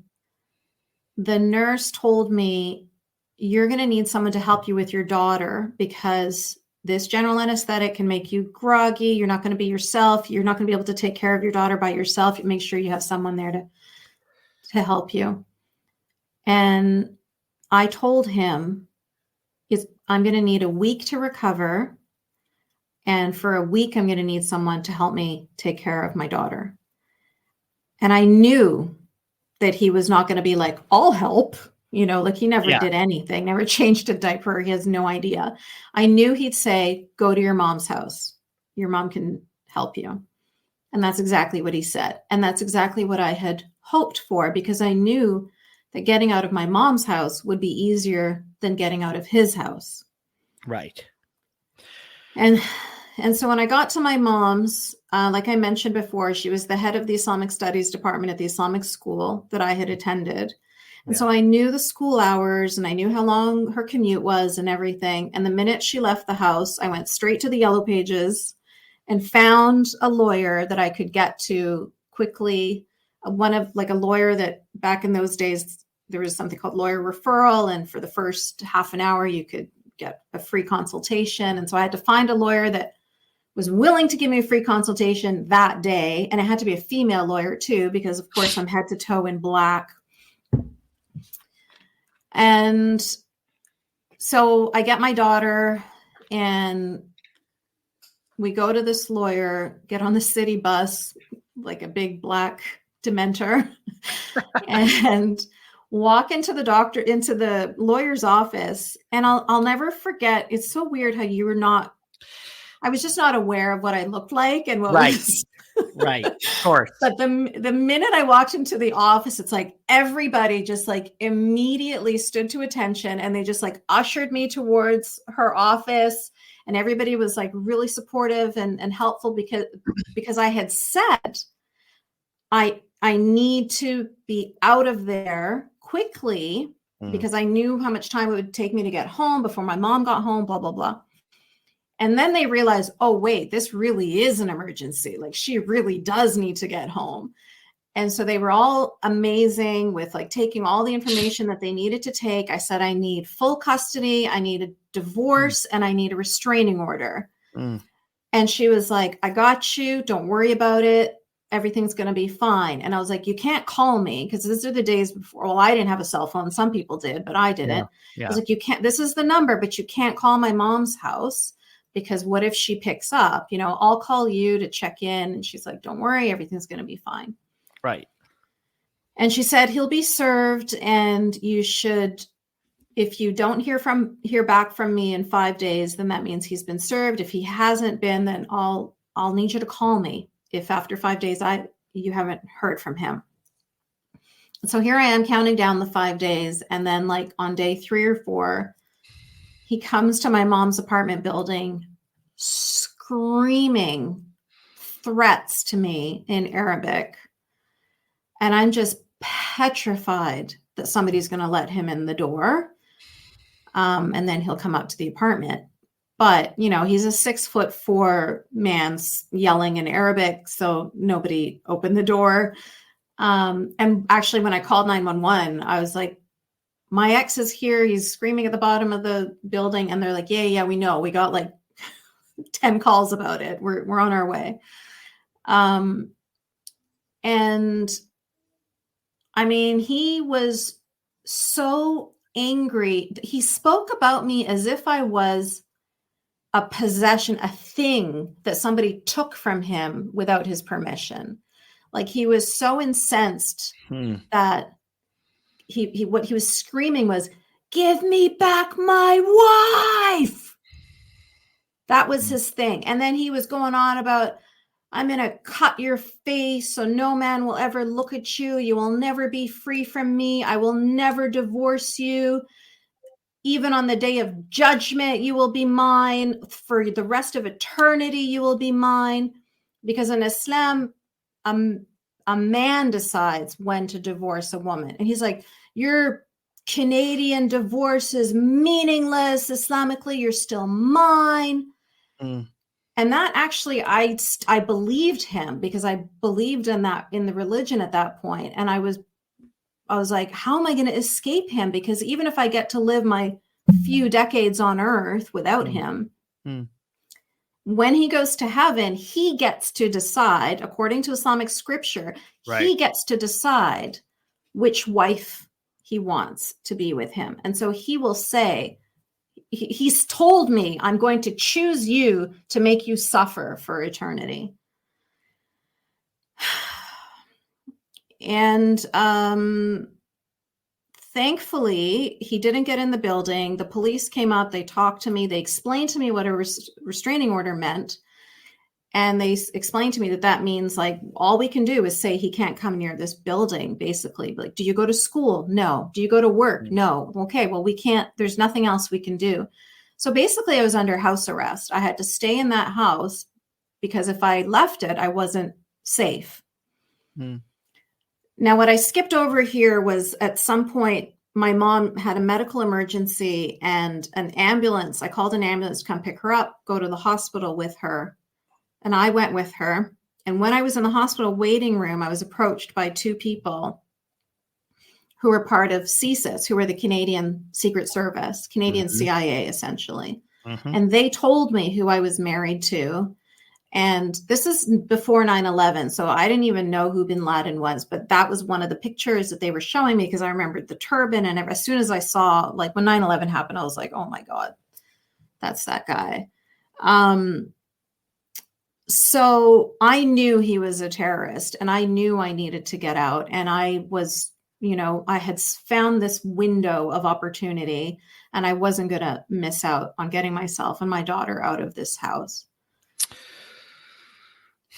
the nurse told me, you're going to need someone to help you with your daughter because this general anesthetic can make you groggy. You're not going to be yourself. You're not going to be able to take care of your daughter by yourself. Make sure you have someone there to help you. And I told him, I'm going to need a week to recover. And for a week, I'm going to need someone to help me take care of my daughter. And I knew that he was not going to be like, I'll help. Like he never did anything, never changed a diaper. He has no idea. I knew he'd say, go to your mom's house. Your mom can help you. And that's exactly what he said. And that's exactly what I had hoped for, because I knew that getting out of my mom's house would be easier than getting out of his house. Right. And so when I got to my mom's, like I mentioned before, she was the head of the Islamic Studies department at the Islamic school that I had attended. And so I knew the school hours and I knew how long her commute was and everything. And the minute she left the house, I went straight to the Yellow Pages and found a lawyer that I could get to quickly. A lawyer that back in those days, there was something called lawyer referral. And for the first half an hour, you could get a free consultation. And so I had to find a lawyer that was willing to give me a free consultation that day. And it had to be a female lawyer too, because of course I'm head to toe in black. And so I get my daughter and we go to this lawyer, get on the city bus, like a big black Dementor, and walk into the lawyer's office. And I'll never forget. It's so weird how I was just not aware of what I looked like and what was right. Of course. But the minute I walked into the office, it's like everybody just like immediately stood to attention and they just like ushered me towards her office. And everybody was like really supportive and helpful because I had said, I need to be out of there quickly because I knew how much time it would take me to get home before my mom got home, blah, blah, blah. And then they realized, oh, wait, this really is an emergency. Like she really does need to get home. And so they were all amazing with like taking all the information that they needed to take. I said, I need full custody. I need a divorce and I need a restraining order. And she was like, I got you. Don't worry about it. Everything's going to be fine. And I was like, you can't call me because these are the days before. Well, I didn't have a cell phone. Some people did, but I didn't. I was like, you can't, this is the number, but you can't call my mom's house. Because what if she picks up, I'll call you to check in. And she's like, don't worry, everything's going to be fine. Right. And she said, he'll be served. And you should, if you don't hear back from me in 5 days, then that means he's been served. If he hasn't been, then I'll need you to call me. If after 5 days, you haven't heard from him. So here I am counting down the 5 days. And then like on day 3 or 4, he comes to my mom's apartment building screaming threats to me in Arabic. And I'm just petrified that somebody's going to let him in the door. And then he'll come up to the apartment. But, he's a 6'4" man yelling in Arabic. So nobody opened the door. And actually, when I called 911, I was like, my ex is here. He's screaming at the bottom of the building. And they're like, yeah, we know. We got like 10 calls about it. We're on our way. And I mean, he was so angry. He spoke about me as if I was a possession, a thing that somebody took from him without his permission. Like he was so incensed that what he was screaming was, give me back my wife. That was his thing. And then he was going on about, I'm going to cut your face so no man will ever look at you. You will never be free from me. I will never divorce you. Even on the day of judgment, you will be mine. For the rest of eternity, you will be mine. Because in Islam, a man decides when to divorce a woman. And he's like, your Canadian divorce is meaningless. Islamically, you're still mine. And that actually, I believed him, because I believed in the religion at that point. And I was like, how am I going to escape him? Because even if I get to live my few decades on earth without him, when he goes to heaven, he gets to decide, according to Islamic scripture, he gets to decide which wife he wants to be with him. And so he will say, he's told me, I'm going to choose you to make you suffer for eternity. And thankfully, he didn't get in the building. The police came up, they talked to me, they explained to me what a restraining order meant. And they explained to me that means, like, all we can do is say he can't come near this building, basically. Like, do you go to school? No. Do you go to work? No. Okay, well, we can't, there's nothing else we can do. So basically, I was under house arrest. I had to stay in that house because if I left it, I wasn't safe. Now, what I skipped over here was, at some point, my mom had a medical emergency, and an ambulance, I called an ambulance to come pick her up, go to the hospital with her. And I went with her. And when I was in the hospital waiting room, I was approached by two people who were part of CSIS, who were the Canadian Secret Service, Canadian CIA, essentially. And they told me who I was married to. And this is before 9/11. So I didn't even know who bin Laden was, but that was one of the pictures that they were showing me, because I remembered the turban. And as soon as I saw, like, when 9/11 happened, I was like, oh my God, that's that guy. So I knew he was a terrorist, and I knew I needed to get out. And I was, I had found this window of opportunity, and I wasn't going to miss out on getting myself and my daughter out of this house.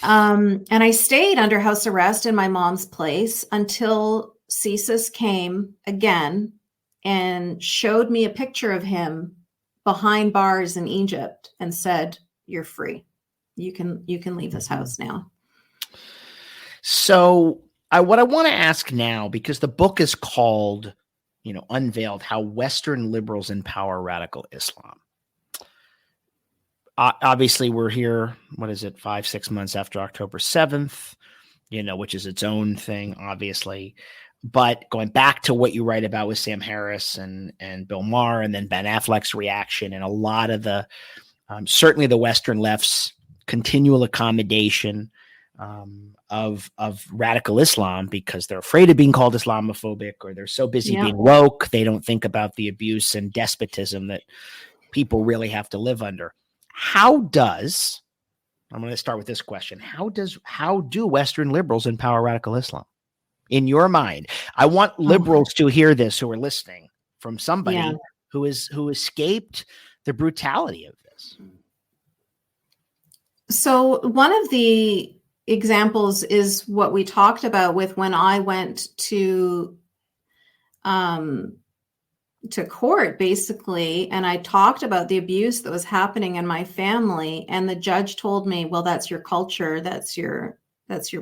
And I stayed under house arrest in my mom's place until CSIS came again and showed me a picture of him behind bars in Egypt and said, "You're free. You can leave this house now." So what I want to ask now, because the book is called, Unveiled, How Western Liberals Empower Radical Islam. Obviously, we're here, 5-6 months after October 7th, which is its own thing, obviously. But going back to what you write about with Sam Harris and Bill Maher, and then Ben Affleck's reaction, and a lot of the, certainly the Western left's continual accommodation of radical Islam, because they're afraid of being called Islamophobic, or they're so busy being woke, they don't think about the abuse and despotism that people really have to live under. I'm going to start with this question. How do Western liberals empower radical Islam? In your mind, I want liberals to hear this, who are listening, from somebody who escaped the brutality of this. So one of the examples is what we talked about with when I went to court, basically, and I talked about the abuse that was happening in my family, and the judge told me, well, that's your culture, that's your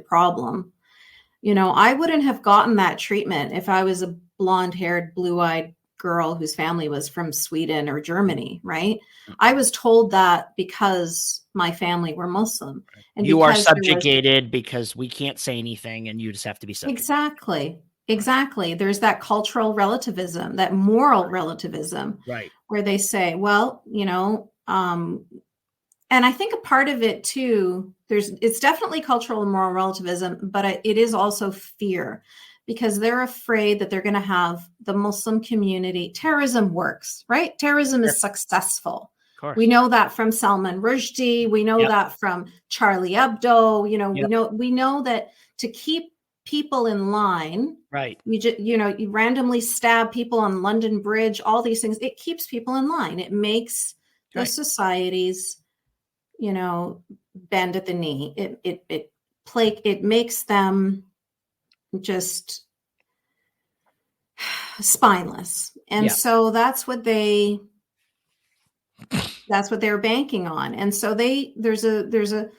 problem. I wouldn't have gotten that treatment if I was a blonde-haired, blue-eyed girl whose family was from Sweden or Germany, right? I was told that because my family were Muslim. And you are subjugated because we can't say anything, and you just have to be subjugated. Exactly. There's that cultural relativism, that moral relativism, right, where they say, well, and I think a part of it too, it's definitely cultural and moral relativism, but it is also fear, because they're afraid that they're going to have the Muslim community. Terrorism works, right? Terrorism is successful. We know that from Salman Rushdie. We know that from Charlie Hebdo. We know that to keep people in line, right? You randomly stab people on London Bridge, all these things. It keeps people in line. It makes the societies, bend at the knee. It makes them just spineless. And so that's what they're banking on. And so there's a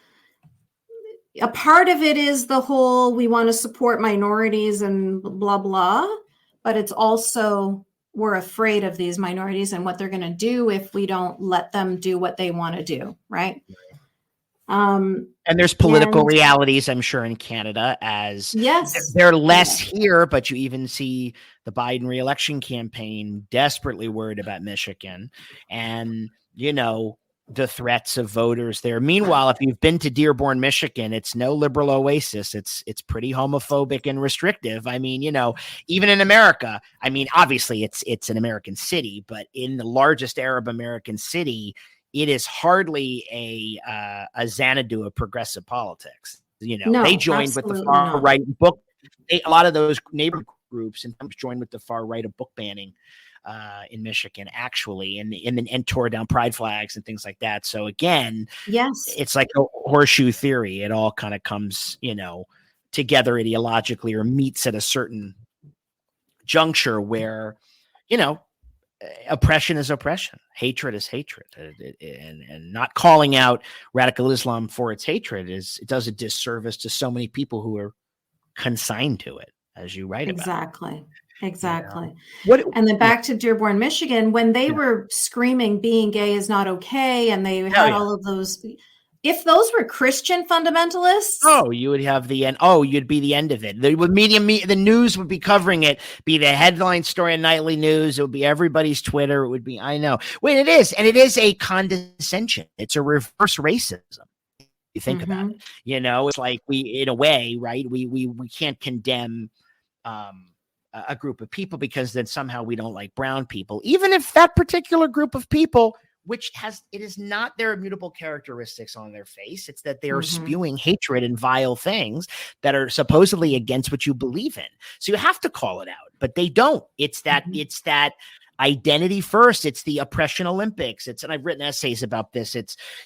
part of it is the whole, we want to support minorities and blah, blah, but it's also, we're afraid of these minorities and what they're going to do if we don't let them do what they want to do. Right. And there's political And realities, I'm sure, in Canada, as yes, they're less yes, here, but you even see the Biden reelection campaign desperately worried about Michigan and, the threats of voters there. Meanwhile, if you've been to Dearborn, Michigan, it's no liberal oasis. It's pretty homophobic and restrictive. I mean, even in America, I mean, obviously it's an American city, but in the largest Arab American city, it is hardly a Xanadu of progressive politics. They no, joined with the absolutely far not. right book. A lot of those neighbor groups and joined with the far right of book banning in Michigan, actually, and tore down pride flags and things like that. So again, Yes, it's like a horseshoe theory. It all kind of comes, together ideologically or meets at a certain juncture where, oppression is oppression, hatred is hatred, and not calling out radical Islam for its hatred it does a disservice to so many people who are consigned to it, as you write about. exactly. Exactly. What? And then Yeah, back to Dearborn, Michigan, when they yeah. were screaming being gay is not okay, and they Oh had yeah. all of those, if those were Christian fundamentalists, Oh, you would have the end. Oh, you'd be the end of it. The the news would be covering it. Be the headline story in nightly news. It would be everybody's Twitter. It would be. I know. Wait, it is, and it is a condescension. It's a reverse racism. You think about it. It's like we, in a way, right? We can't condemn a group of people because then somehow we don't like brown people, even if that particular group of people, which it is not their immutable characteristics on their face. It's that they are spewing hatred and vile things that are supposedly against what you believe in. So you have to call it out, but they don't. It's that identity first. It's the oppression Olympics. And I've written essays about this.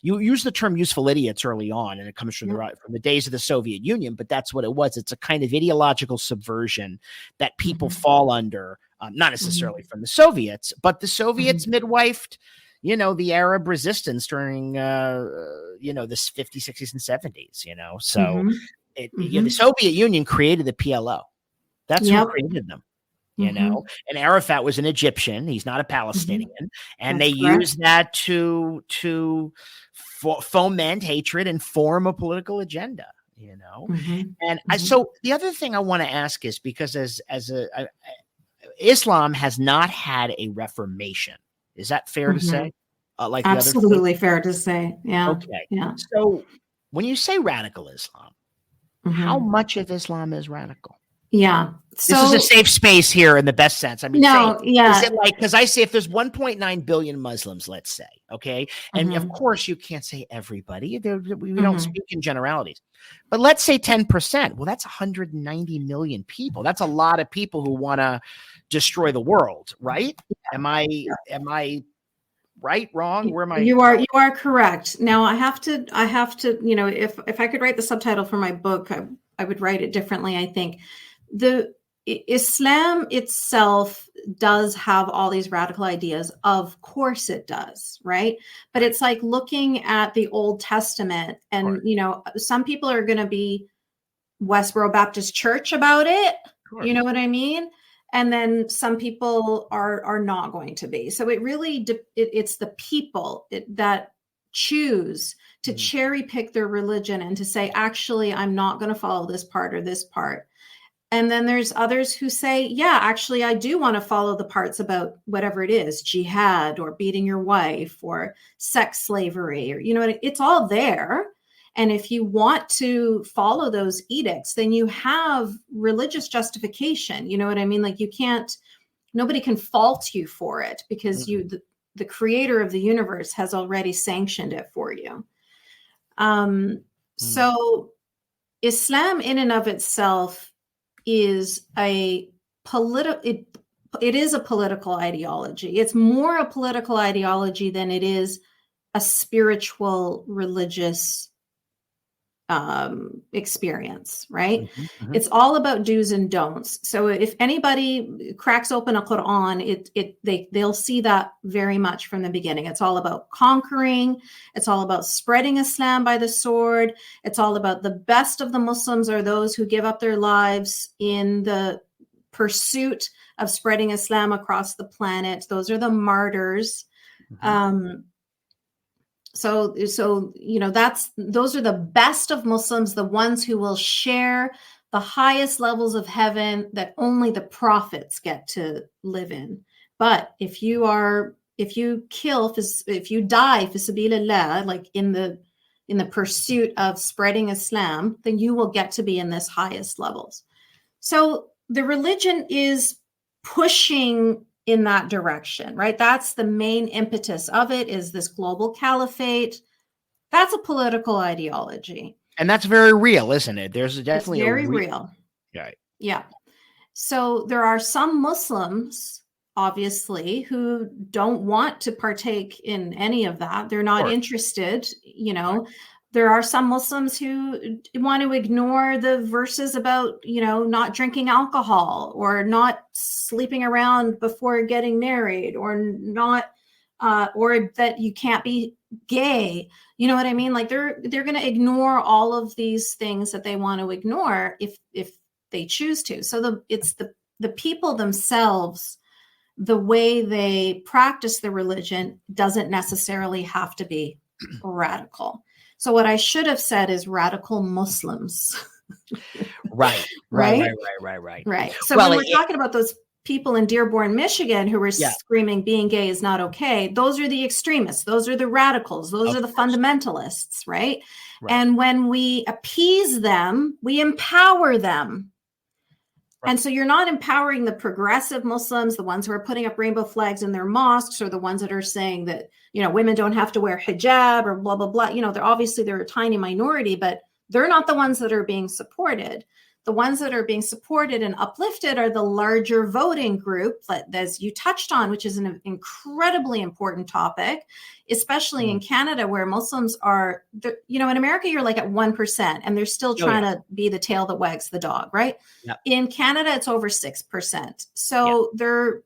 You use the term useful idiots early on, and it comes from the days of the Soviet Union, but that's what it was. It's a kind of ideological subversion that people fall under, not necessarily from the Soviets, but the Soviets midwifed, the Arab resistance during, the 50s, 60s, and 70s, so the Soviet Union created the PLO. That's who created them. And Arafat was an Egyptian. He's not a Palestinian. And That's they correct. used that to foment hatred and form a political agenda, so the other thing I want to ask is, because Islam has not had a reformation. Is that fair to say? Like the other faith? Absolutely fair to say. Yeah. Okay. Yeah. So when you say radical Islam, how much of Islam is radical? Yeah. This is a safe space here in the best sense. I mean, is it like, because I say if there's 1.9 billion Muslims, let's say, okay, and of course you can't say everybody. We don't speak in generalities, but let's say 10%. Well, that's 190 million people. That's a lot of people who want to destroy the world, right? Am I right, wrong? Where am I? You are correct. Now I have to, if I could write the subtitle for my book, I would write it differently. I think the Islam itself does have all these radical ideas. Of course it does, right? But it's like looking at the Old Testament, and some people are going to be Westboro Baptist Church about it. You know what I mean? And then some people are not going to be. So it really it's the people that choose to cherry pick their religion and to say, actually, I'm not going to follow this part or this part. And then there's others who say, yeah, actually, I do want to follow the parts about whatever it is, jihad or beating your wife or sex slavery, or, it's all there. And if you want to follow those edicts, then you have religious justification. You know what I mean? Like nobody can fault you for it, because the creator of the universe has already sanctioned it for you. So Islam in and of itself is it is a political ideology. It's more a political ideology than it is a spiritual religious experience, right? It's all about do's and don'ts. So if anybody cracks open a Quran, they'll see that very much from the beginning. It's all about conquering. It's all about spreading Islam by the sword. It's all about the best of the Muslims are those who give up their lives in the pursuit of spreading Islam across the planet. Those are the martyrs. So, those are the best of Muslims, the ones who will share the highest levels of heaven that only the prophets get to live in. But if you die fi sabilillah, like in the pursuit of spreading Islam, then you will get to be in this highest levels. So the religion is pushing in that direction, right? That's the main impetus of it, is this global caliphate. That's a political ideology. And that's very real, isn't it? There's definitely it's very real. Right. Yeah. So there are some Muslims, obviously, who don't want to partake in any of that. They're not interested, Right. There are some Muslims who want to ignore the verses about, not drinking alcohol or not sleeping around before getting married, or not, or that you can't be gay. You know what I mean? Like they're going to ignore all of these things that they want to ignore if they choose to. So it's the people themselves, the way they practice the religion doesn't necessarily have to be radical. So what I should have said is radical Muslims. Right. So when we're talking about those people in Dearborn, Michigan, who were screaming being gay is not okay, those are the extremists. Those are the radicals. Those are the fundamentalists, right? And when we appease them, we empower them. And so you're not empowering the progressive Muslims, the ones who are putting up rainbow flags in their mosques, or the ones that are saying that, women don't have to wear hijab or blah, blah, blah. They're a tiny minority, but they're not the ones that are being supported. The ones that are being supported and uplifted are the larger voting group, as you touched on, which is an incredibly important topic, especially in Canada, where Muslims are, in America, you're like at 1%, and they're still trying to be the tail that wags the dog, right? Yep. In Canada, it's over 6%. So they're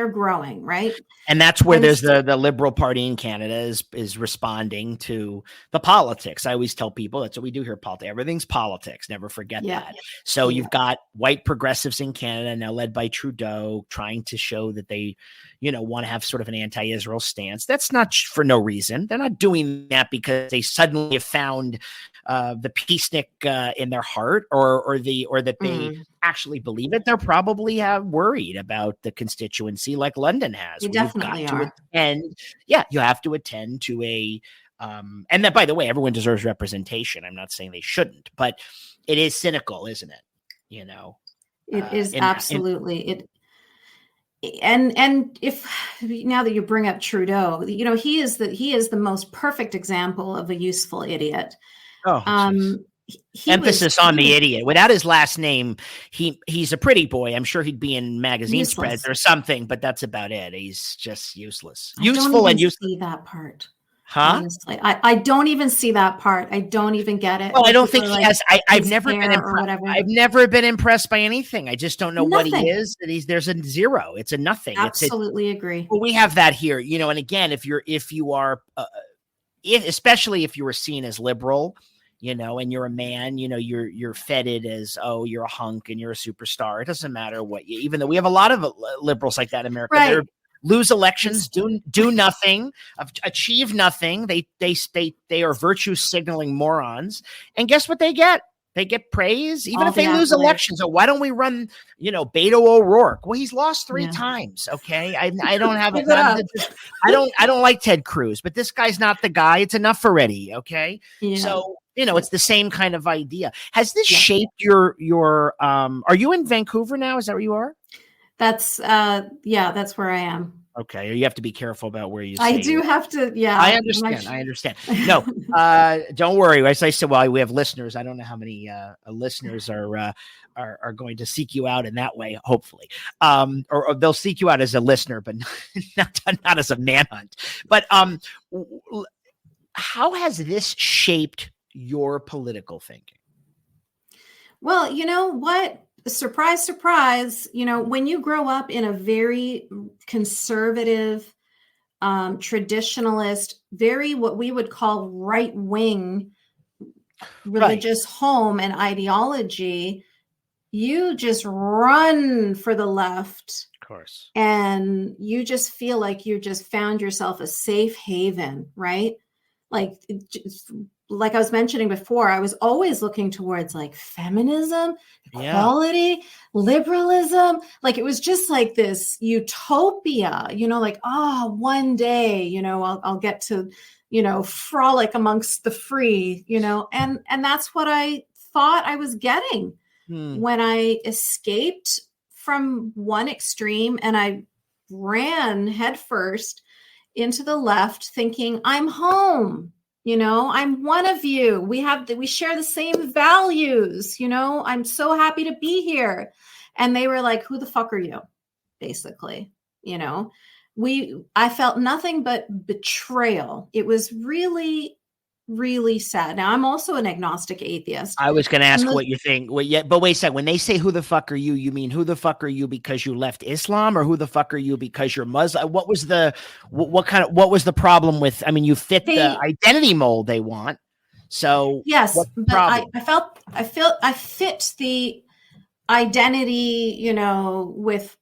growing, right? And that's where there's the Liberal Party in Canada is responding to the politics. I always tell people that's what we do here. Politics. Everything's politics. Never forget that. So you've got white progressives in Canada now, led by Trudeau, trying to show that they, want to have sort of an anti-Israel stance. That's not for no reason. They're not doing that because they suddenly have found the peacenik in their heart, or that they actually believe it. They're probably worried about the constituency, like London has. You definitely are. You have to attend to a and that, by the way, everyone deserves representation. I'm not saying they shouldn't, but it is cynical, isn't it? It is absolutely. And if now that you bring up Trudeau, he is the most perfect example of a useful idiot. Emphasis on the idiot. Without his last name, he's a pretty boy. I'm sure he'd be in magazine spreads or something, but that's about it. He's just useless. Useful and useless. See that part. Huh? Honestly, I don't even see that part. I don't even get it. Well, I don't think he has. I've never been impressed. I've never been impressed by anything. I just don't know what he is. There's a zero. It's a nothing. Absolutely agree. Well, we have that here, and again, if you are, especially if you were seen as liberal, and you're a man, you're feted as, oh, you're a hunk and you're a superstar. It doesn't matter what even though we have a lot of liberals like that in America. Right. Lose elections, do nothing, achieve nothing. They are virtue signaling morons. And guess what they get? They get praise, even if they lose elections. So why don't we run, Beto O'Rourke? Well, he's lost 3 times. Okay. I don't have it. I don't like Ted Cruz, but this guy's not the guy. It's enough already. Okay. Yeah. So, it's the same kind of idea. Has this shaped your are you in Vancouver now? Is that where you are? That's that's where I am. Okay, you have to be careful about where you say. I do have to. Yeah, I understand. No, don't worry. As I said, well, we have listeners. I don't know how many listeners are going to seek you out in that way. Hopefully, or they'll seek you out as a listener, but not as a manhunt. But how has this shaped your political thinking? Well, you know what? Surprise, surprise, when you grow up in a very conservative, traditionalist, very what we would call right-wing religious home and ideology, you just run for the left. Of course. And you just feel like you just found yourself a safe haven, right? like, like I was mentioning before, I was always looking towards like feminism, equality, liberalism. Like it was just like this utopia, like, oh, one day, I'll get to, frolic amongst the free, and that's what I thought I was getting when I escaped from one extreme and I ran headfirst into the left thinking I'm home. I'm one of you. We share the same values. I'm so happy to be here. And they were like, who the fuck are you? Basically, I felt nothing but betrayal. It was really, really sad. Now I'm also an agnostic atheist. I was going to ask what you think. But wait a second. When they say who the fuck are you, you mean who the fuck are you because you left Islam, or who the fuck are you because you're Muslim? What was the problem with? I mean, you fit the identity mold they want. So yes, but I fit the identity, with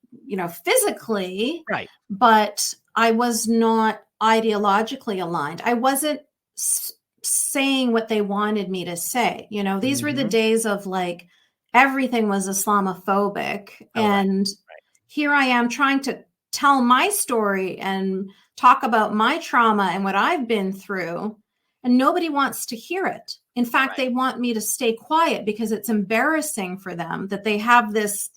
physically, right? But I was not ideologically aligned. I wasn't saying what they wanted me to say. These were the days of like everything was Islamophobic. And here I am trying to tell my story and talk about my trauma and what I've been through. And nobody wants to hear it. In fact, they want me to stay quiet because it's embarrassing for them that they have this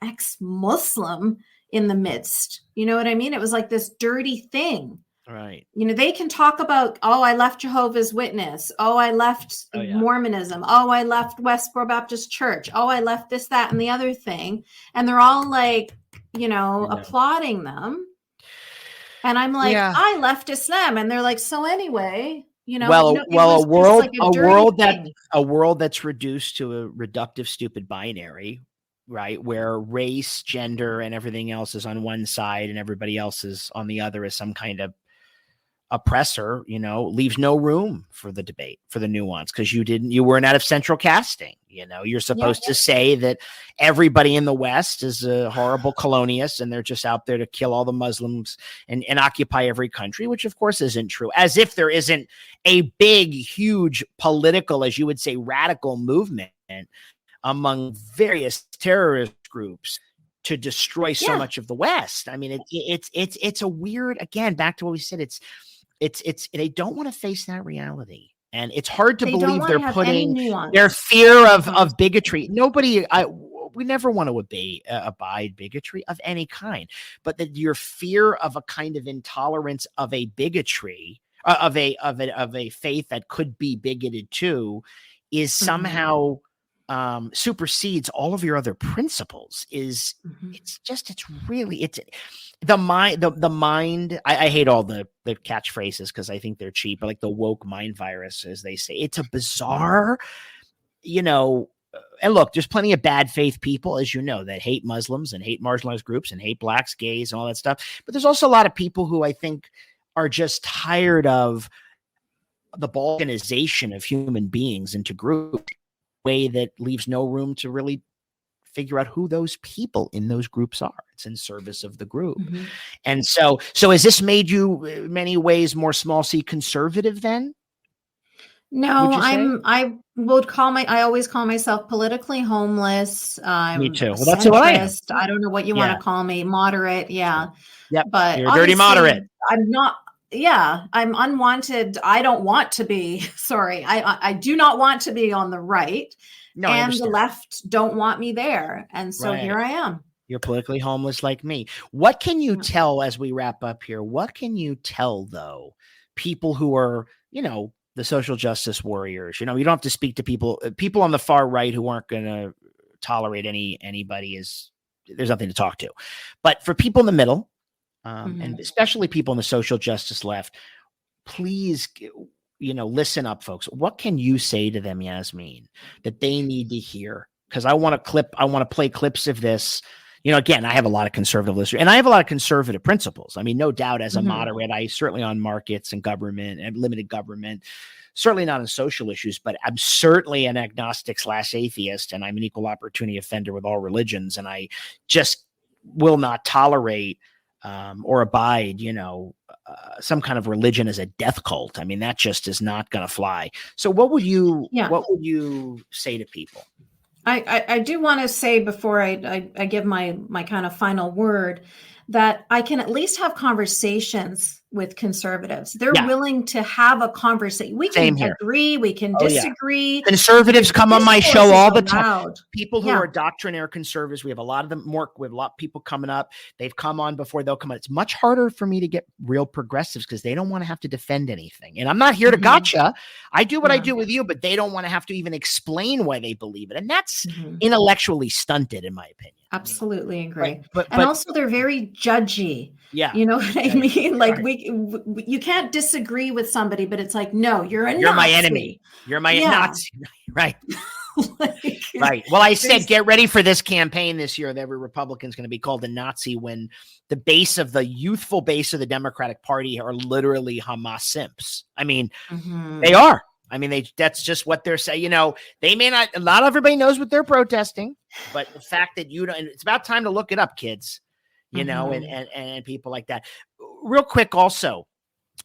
ex-Muslim in the midst. You know what I mean? It was like this dirty thing. Right. They can talk about, oh, I left Jehovah's Witness. Oh, I left Mormonism. Oh, I left Westboro Baptist Church. Oh, I left this, that, and the other thing. And they're all like, applauding them. And I'm like, I left Islam. And they're like, so anyway, a world that's reduced to a reductive, stupid binary, right? Where race, gender, and everything else is on one side and everybody else is on the other as some kind of oppressor, leaves no room for the debate, for the nuance, because you weren't out of central casting. You're supposed to say that everybody in the West is a horrible colonialist and they're just out there to kill all the Muslims and occupy every country, which of course isn't true. As if there isn't a big, huge political, as you would say, radical movement among various terrorist groups to destroy so much of the West. I mean, it's a weird, again, back to what we said, it's they don't want to face that reality. And it's hard to believe they're putting their fear of bigotry. We never want to abide bigotry of any kind, but that your fear of a kind of intolerance of a bigotry, of a faith that could be bigoted too, is somehow supersedes all of your other principles. It's the mind. I hate all the catchphrases because I think they're cheap, but like the woke mind virus, as they say, it's a bizarre, and look, there's plenty of bad faith people, as you know, that hate Muslims and hate marginalized groups and hate blacks, gays, and all that stuff. But there's also a lot of people who I think are just tired of the balkanization of human beings into groups, way that leaves no room to really figure out who those people in those groups are. It's in service of the group. And so has this made you in many ways more small c conservative then? No, I always call myself politically homeless. Me too. Well, that's what I am. I don't know what you want to call me. Moderate. Yeah. Yep. But you're a dirty moderate. I'm not. Yeah, I'm unwanted. I don't want to be. Sorry. I do not want to be on the right. No, and the left don't want me there. And so here I am. You're politically homeless like me. What can you tell as we wrap up here? What can you tell, though, people who are, the social justice warriors? You don't have to speak to people on the far right who aren't going to tolerate anybody. There's nothing to talk to. But for people in the middle, and especially people in the social justice left, please, listen up, folks. What can you say to them, Yasmine, that they need to hear? Because I want to play clips of this. Again, I have a lot of conservative listeners and I have a lot of conservative principles. I mean, no doubt as a moderate, I certainly on markets and government and limited government, certainly not on social issues, but I'm certainly an agnostic / atheist, and I'm an equal opportunity offender with all religions. And I just will not tolerate or abide, some kind of religion as a death cult. I mean, that just is not going to fly. So what would you say to people? I do want to say before I give my kind of final word that I can at least have conversations with conservatives. They're willing to have a conversation. We can agree, we can disagree. Conservatives come on my show all the time. People who Yeah. are doctrinaire conservatives, we have a lot of them. We have a lot of people coming up. They've come on before, they'll come on. It's much harder for me to get real progressives because they don't want to have to defend anything. And I'm not here to gotcha. I do what I do with you, but they don't want to have to even explain why they believe it. And that's intellectually stunted, in my opinion. Absolutely agree. But also they're very judgy. Yeah. You know what I mean? Like you can't disagree with somebody, but it's like, no, you're Nazi. My enemy. You're my Nazi. Right. Right. Well, I said, get ready for this campaign this year that every Republican is going to be called a Nazi when the youthful base of the Democratic Party are literally Hamas simps. I mean, they are. I mean, that's just what they're saying. They may not everybody knows what they're protesting, but the fact that and it's about time to look it up, kids, and people like that. Real quick. Also,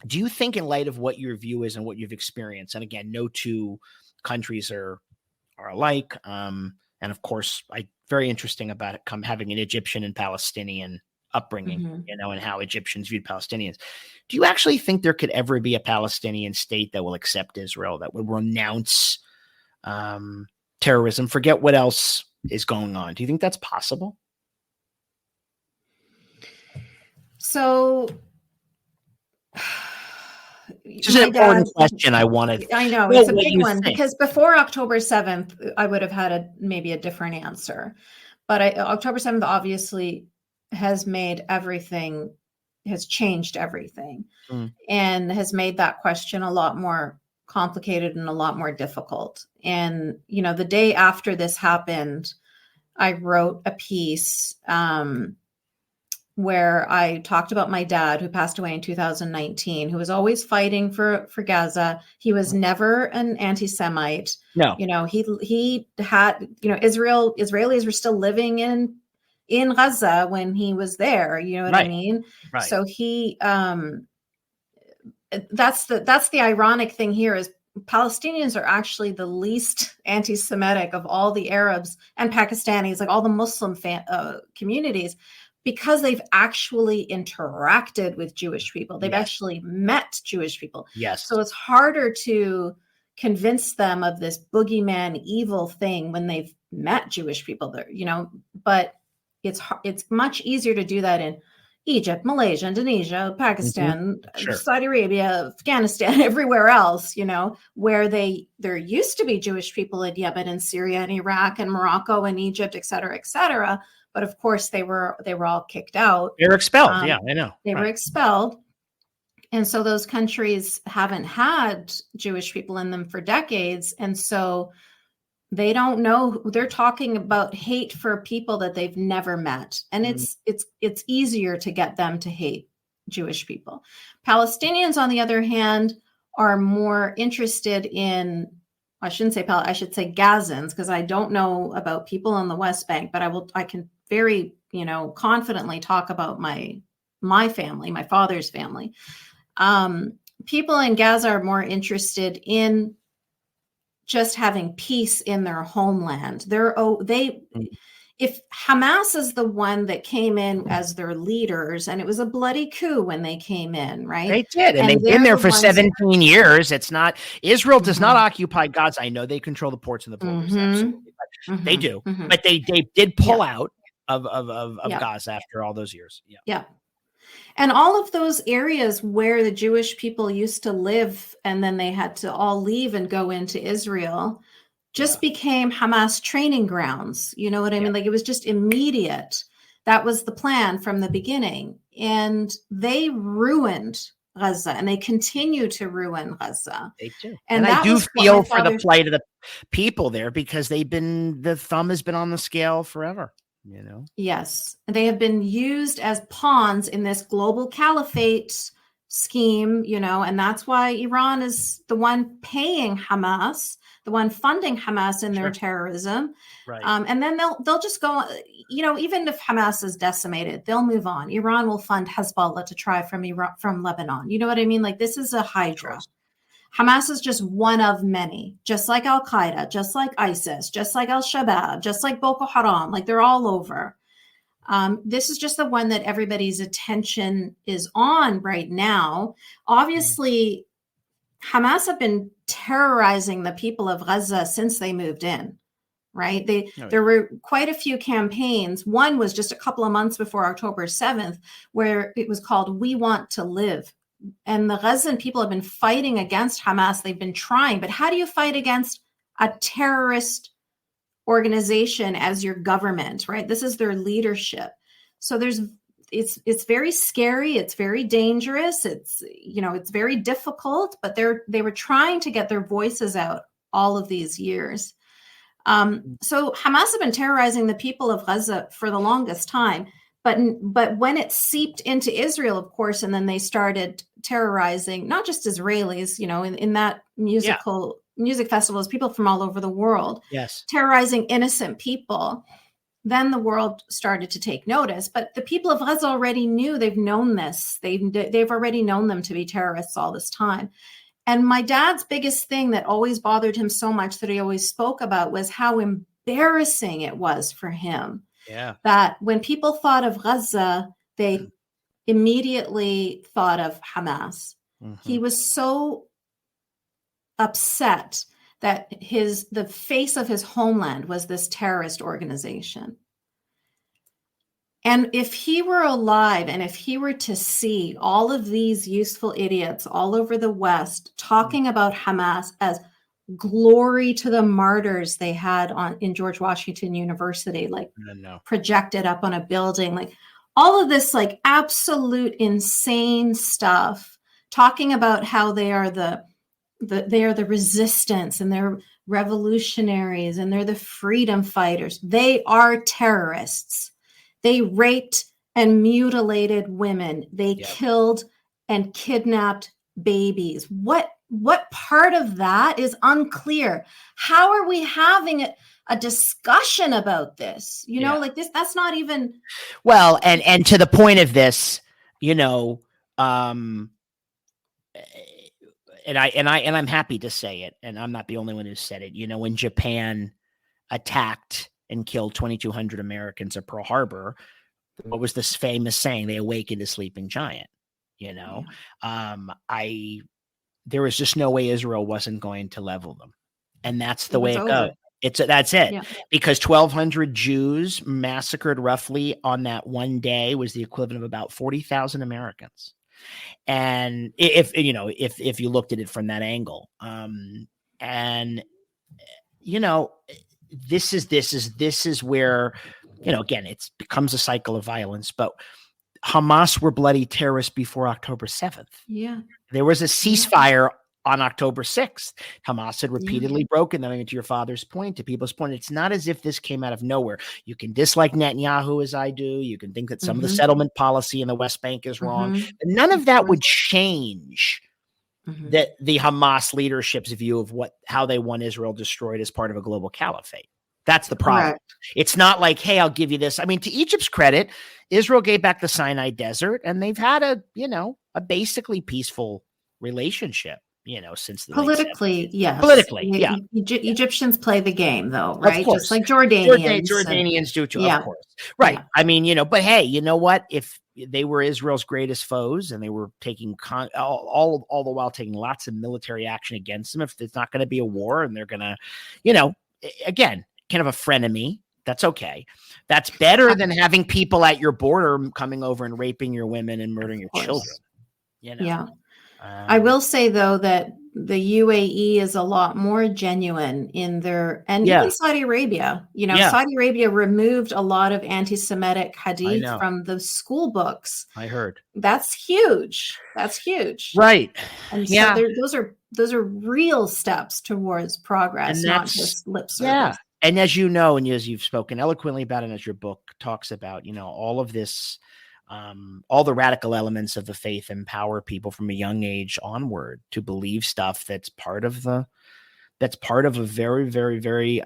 do you think, in light of what your view is and what you've experienced, and again, no two countries are alike. And of course, very interesting about it having an Egyptian and Palestinian upbringing, and how Egyptians viewed Palestinians. Do you actually think there could ever be a Palestinian state that will accept Israel, that would renounce terrorism, forget what else is going on? Do you think that's possible? So it's just an important question. I know it's a big one because before October 7th, I would have had maybe a different answer. But October 7th obviously has changed everything and has made that question a lot more complicated and a lot more difficult. And, the day after this happened, I wrote a piece where I talked about my dad, who passed away in 2019, who was always fighting for Gaza. He was never an anti-Semite. No. He had, Israelis were still living in Gaza when he was there. You know what I mean? Right. So he, that's the ironic thing here is Palestinians are actually the least anti-Semitic of all the Arabs and Pakistanis, like all the Muslim communities, because they've actually interacted with Jewish people. They've actually met Jewish people. Yes. So it's harder to convince them of this boogeyman evil thing when they've met Jewish people there, but it's much easier to do that in Egypt, Malaysia, Indonesia, Pakistan, Saudi Arabia, Afghanistan, everywhere else, where there used to be Jewish people in Yemen and Syria and Iraq and Morocco and Egypt, et cetera, et cetera. But of course they were all kicked out. They were expelled. Yeah, I know. They were expelled. And so those countries haven't had Jewish people in them for decades. And so they don't know. They're talking about hate for people that they've never met. And it's easier to get them to hate Jewish people. Palestinians, on the other hand, are more interested in, I shouldn't say I should say Gazans, because I don't know about people on the West Bank, but I can very, confidently talk about my family, my father's family. People in Gaza are more interested in just having peace in their homeland. If Hamas is the one that came in as their leaders, and it was a bloody coup when they came in, right? They did, and they've been there for 17 years. It's not, Israel does not occupy Gaza. I know they control the ports and the borders, absolutely, but they do. But they did pull out of Gaza after all those years. Yeah. And all of those areas where the Jewish people used to live, and then they had to all leave and go into Israel, just became Hamas training grounds. You know what I mean? Like, it was just immediate. That was the plan from the beginning. And they ruined Gaza, and they continue to ruin Gaza. They do. And I do feel for the plight of the people there, because the thumb has been on the scale forever. Yes. They have been used as pawns in this global caliphate scheme, and that's why Iran is the one paying Hamas, the one funding Hamas in their terrorism. Right. And then they'll just go, even if Hamas is decimated, they'll move on. Iran will fund Hezbollah to try from Lebanon. You know what I mean? Like, this is a hydra. Hamas is just one of many, just like Al-Qaeda, just like ISIS, just like Al-Shabaab, just like Boko Haram. Like, they're all over. This is just the one that everybody's attention is on right now. Obviously, Hamas have been terrorizing the people of Gaza since they moved in, right? There were quite a few campaigns. One was just a couple of months before October 7th, where it was called "We Want to Live." And the Gazan people have been fighting against Hamas. They've been trying, but how do you fight against a terrorist organization as your government, right? This is their leadership. So it's very scary. It's very dangerous. It's very difficult, but they were trying to get their voices out all of these years. So Hamas have been terrorizing the people of Gaza for the longest time, but when it seeped into Israel, of course, and then they started terrorizing not just Israelis, in that music festivals, people from all over the world, terrorizing innocent people. Then the world started to take notice. But the people of Gaza already knew. They've known this. They've already known them to be terrorists all this time. And my dad's biggest thing that always bothered him so much that he always spoke about was how embarrassing it was for him. Yeah. That when people thought of Gaza, they immediately thought of Hamas. Mm-hmm. He was so upset that the face of his homeland was this terrorist organization. And if he were alive and if he were to see all of these useful idiots all over the West talking about Hamas as glory to the martyrs they had in George Washington University, projected up on a building, like all of this, like absolute insane stuff, talking about how they are the resistance and they're revolutionaries and they're the freedom fighters. They are terrorists. They raped and mutilated women. They killed and kidnapped babies. What part of that is unclear? How are we having a discussion about this? Like this, that's not even. Well, and to the point of this, and I'm happy to say it, and I'm not the only one who said it. When Japan attacked and killed 2,200 Americans at Pearl Harbor, what was this famous saying? They awakened a sleeping giant. There was just no way Israel wasn't going to level them, and that's the way it goes. That's it. Yeah. Because 1,200 Jews massacred roughly on that one day was the equivalent of about 40,000 Americans. And if you looked at it from that angle, this is where, again, it becomes a cycle of violence, but Hamas were bloody terrorists before October 7th. Yeah. There was a ceasefire on October 6th. Hamas had repeatedly broken them. And to your father's point, to people's point, it's not as if this came out of nowhere. You can dislike Netanyahu as I do. You can think that some of the settlement policy in the West Bank is wrong. But none of that would change that the Hamas leadership's view of how they want Israel destroyed as part of a global caliphate. That's the problem. Correct. It's not like, hey, I'll give you this. I mean, to Egypt's credit, Israel gave back the Sinai Desert, and they've had a basically peaceful relationship, since the politically, yes. Politically, yeah. Egyptians play the game, though, right? Of course. Just like Jordanians. Jordanians do too, of course. Right. Yeah. I mean, but hey, you know what? If they were Israel's greatest foes and they were taking all the while taking lots of military action against them, if there's not going to be a war and they're going to, again, kind of a frenemy, that's okay. That's better than having people at your border coming over and raping your women and murdering your children. Yeah. I will say, though, that the UAE is a lot more genuine in their, and even Saudi Arabia, Saudi Arabia removed a lot of anti-Semitic hadith from the school books. I heard. That's huge. Right. And so those are real steps towards progress, not just lip service. Yeah. And as you know, and as you've spoken eloquently about it, as your book talks about, all of this all the radical elements of the faith empower people from a young age onward to believe stuff that's part of a very, very, very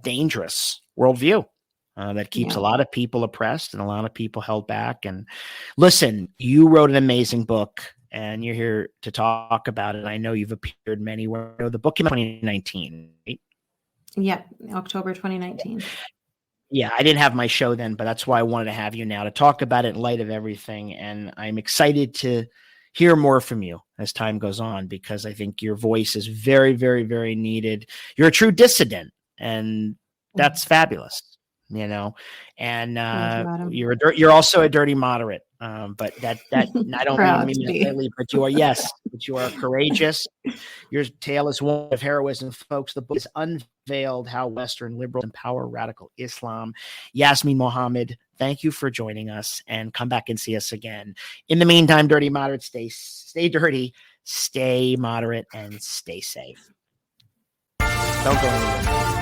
dangerous worldview that keeps a lot of people oppressed and a lot of people held back. And listen, you wrote an amazing book, and you're here to talk about it. I know you've appeared many where the book came out in 2019, right? Yep, October 2019. Yeah, I didn't have my show then, but that's why I wanted to have you now to talk about it in light of everything. And I'm excited to hear more from you as time goes on, because I think your voice is very, very, very needed. You're a true dissident, and that's fabulous, you know. And you're also a dirty moderate. But that I don't mean that lately, but you are courageous. Your tale is one of heroism, folks. The book is Unveiled: How Western Liberals Empower Radical Islam. Yasmine Mohammed, thank you for joining us, and come back and see us again. In the meantime, dirty moderates, stay dirty, stay moderate, and stay safe. Don't go anywhere.